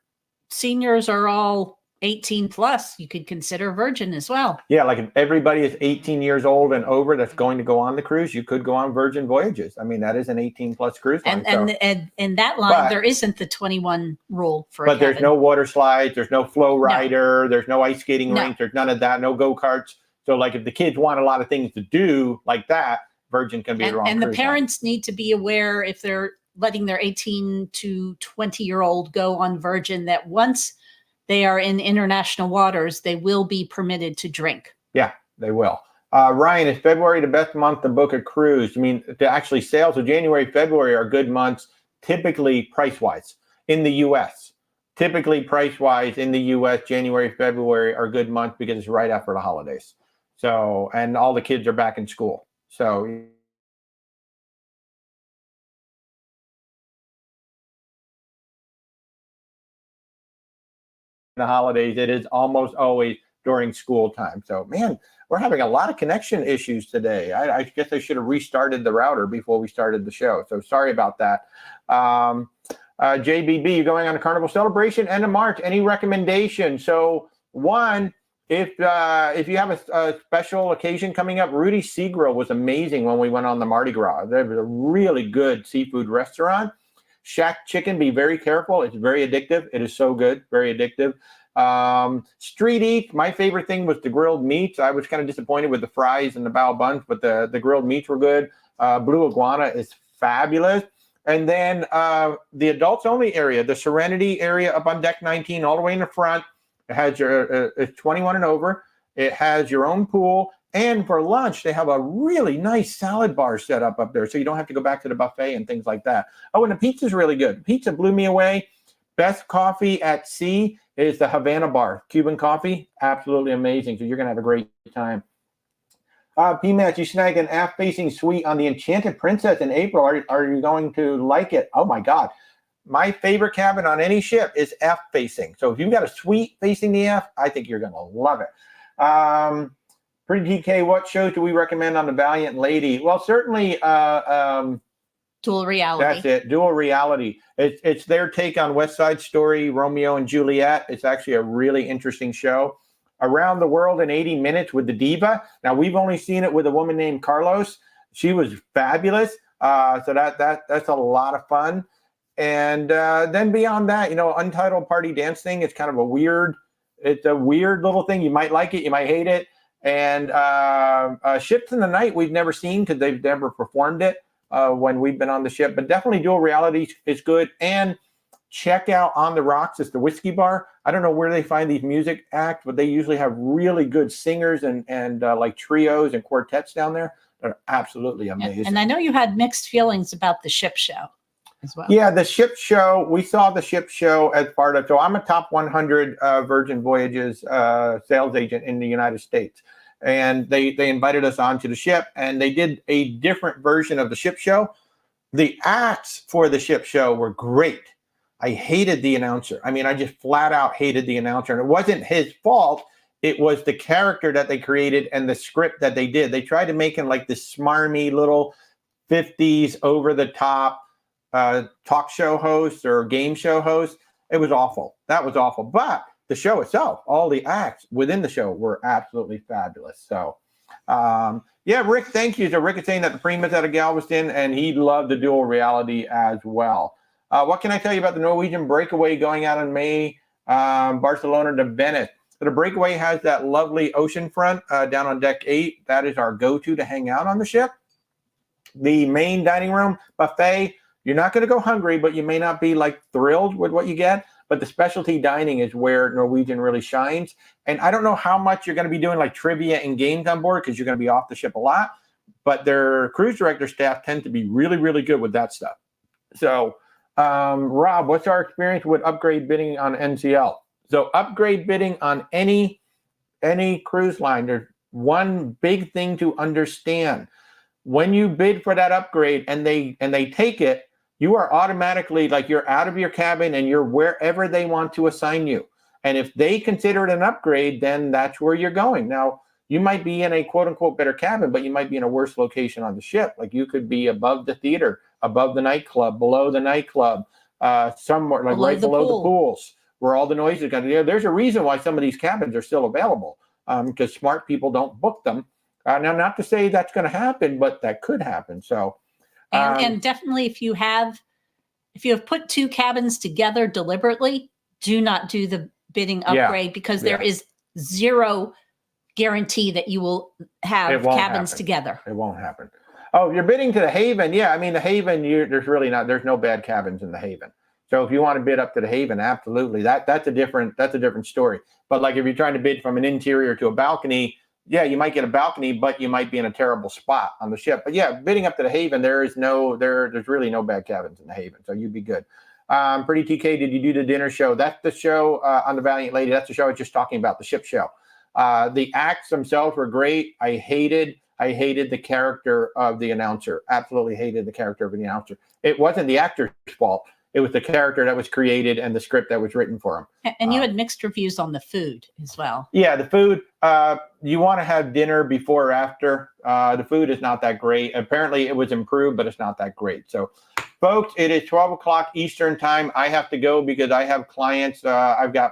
B: seniors are all 18 plus, you could consider Virgin as well. Yeah,
A: like if everybody is 18 years old and over that's going to go on the cruise, you could go on Virgin Voyages. I mean, that is an 18 plus cruise line.
B: And in that line, there isn't the 21 rule for
A: But there's no water slides, there's no flow rider, there's no ice skating rink, there's none of that, no go-karts. So like if the kids want a lot of things to do like that, Virgin can be the wrong cruise
B: And the parents need to be aware if they're letting their 18 to 20-year-old go on Virgin that once they are in international waters, they will be permitted to drink.
A: Yeah, they will. Ryan, is February the best month to book a cruise? I mean, to actually sail. So January, February are good months, typically price-wise in the U.S. Typically price-wise in the U.S., January, February are good months because it's right after the holidays. So, and all the kids are back in school. So the holidays, it is almost always during school time. So, man, we're having a lot of connection issues today. I guess I should have restarted the router before we started the show. So sorry about that. JBB, you're going on a Carnival celebration end of March. Any recommendations? So one, if you have a special occasion coming up, Rudy Seagrill was amazing when we went on the Mardi Gras. There was a really good seafood restaurant. Shack Chicken, be very careful. It's very addictive. It is so good, very addictive. Street eat, my favorite thing was the grilled meats. I was kind of disappointed with the fries and the bao buns, but the grilled meats were good. Blue Iguana is fabulous. And then the adults only area, the Serenity area up on deck 19, all the way in the front. It has it's 21 and over. It has your own pool. And for lunch, they have a really nice salad bar set up there, so you don't have to go back to the buffet and things like that. Oh, and the pizza's really good. Pizza blew me away. Best coffee at sea is the Havana Bar. Cuban coffee, absolutely amazing. So you're going to have a great time. PMAT, you snag an aft-facing suite on the Enchanted Princess in April. Are you going to like it? Oh, my God. My favorite cabin on any ship is aft-facing. So if you've got a suite facing the aft, I think you're going to love it. Pretty DK, what shows do we recommend on the Valiant Lady? Well, certainly
B: Dual Reality.
A: That's it, Dual Reality. It's their take on West Side Story, Romeo and Juliet. It's actually a really interesting show. Around the World in 80 Minutes with the Diva. Now, we've only seen it with a woman named Carlos. She was fabulous. So that's a lot of fun. And then beyond that, Untitled Party Dance Thing. It's kind of a weird little thing. You might like it, you might hate it. And Ships in the Night we've never seen because they've never performed it when we've been on the ship. But definitely Dual Reality is good. And check out On the Rocks. It's the whiskey bar. I don't know where they find these music acts, but they usually have really good singers and like trios and quartets down there. They're absolutely amazing.
B: And I know you had mixed feelings about the ship show as well.
A: Yeah, the ship show. We saw the ship show as part of. So I'm a top 100 Virgin Voyages sales agent in the United States, and they invited us onto the ship, and they did a different version of the ship show. The acts for the ship show were great. I hated the announcer. I mean, I just flat out hated the announcer, and it wasn't his fault. It was the character that they created and the script that they did. They tried to make him like this smarmy little 50s over the top talk show host or game show host. It was awful. That was awful. But the show itself, all the acts within the show were absolutely fabulous. So, yeah, Rick, thank you. So Rick is saying that the Prima's out of Galveston, and he loved the Dual Reality as well. What can I tell you about the Norwegian Breakaway going out in May, Barcelona to Venice? So the Breakaway has that lovely ocean front down on deck 8. That is our go-to to hang out on the ship. The main dining room buffet, you're not going to go hungry, but you may not be like thrilled with what you get. But the specialty dining is where Norwegian really shines. And I don't know how much you're going to be doing like trivia and games on board because you're going to be off the ship a lot. But their cruise director staff tend to be really, really good with that stuff. So, Rob, what's our experience with upgrade bidding on NCL? So upgrade bidding on any cruise line, there's one big thing to understand. When you bid for that upgrade and they take it, you are automatically like you're out of your cabin and you're wherever they want to assign you. And if they consider it an upgrade, then that's where you're going. Now, you might be in a quote unquote better cabin, but you might be in a worse location on the ship. Like you could be above the theater, above the nightclub, below the nightclub, somewhere like right below the pools where all the noise is going to be. There's a reason why some of these cabins are still available because smart people don't book them. Now, not to say that's going to happen, but that could happen. So,
B: and definitely if you have put two cabins together deliberately, do not do the bidding upgrade because there is zero guarantee that you will have cabins together.
A: It won't happen. Oh, you're bidding to the Haven. Yeah, I mean, the Haven, there's no bad cabins in the Haven. So if you want to bid up to the Haven, absolutely. That's a different story. But like if you're trying to bid from an interior to a balcony, yeah, you might get a balcony, but you might be in a terrible spot on the ship. But yeah, bidding up to the Haven, there's really no bad cabins in the Haven, so you'd be good. Pretty TK, did you do the dinner show? That's the show on the Valiant Lady. That's the show I was just talking about, the ship show. The acts themselves were great. I hated the character of the announcer. Absolutely hated the character of the announcer. It wasn't the actor's fault. It was the character that was created and the script that was written for him.
B: And you had mixed reviews on the food as well.
A: Yeah, the food. You want to have dinner before or after. The food is not that great. Apparently, it was improved, but it's not that great. So, folks, it is 12 o'clock Eastern time. I have to go because I have clients. I've got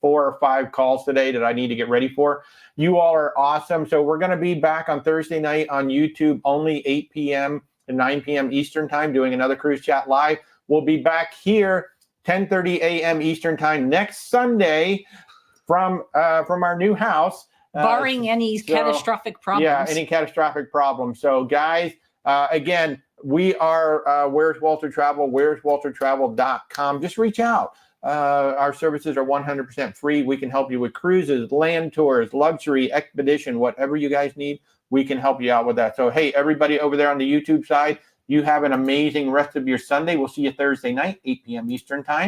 A: 4 or 5 calls today that I need to get ready for. You all are awesome. So we're going to be back on Thursday night on YouTube, only 8 p.m. and 9 p.m. Eastern time, doing another Cruise Chat Live. We'll be back here 10:30 a.m. Eastern time next Sunday from our new house.
B: Barring any catastrophic problems.
A: Yeah, any catastrophic problems. So, guys, again, we are Where's Walter Travel, where'swaltertravel.com. Just reach out. Our services are 100% free. We can help you with cruises, land tours, luxury, expedition, whatever you guys need. We can help you out with that. So, hey, everybody over there on the YouTube side, you have an amazing rest of your Sunday. We'll see you Thursday night, 8 p.m. Eastern time.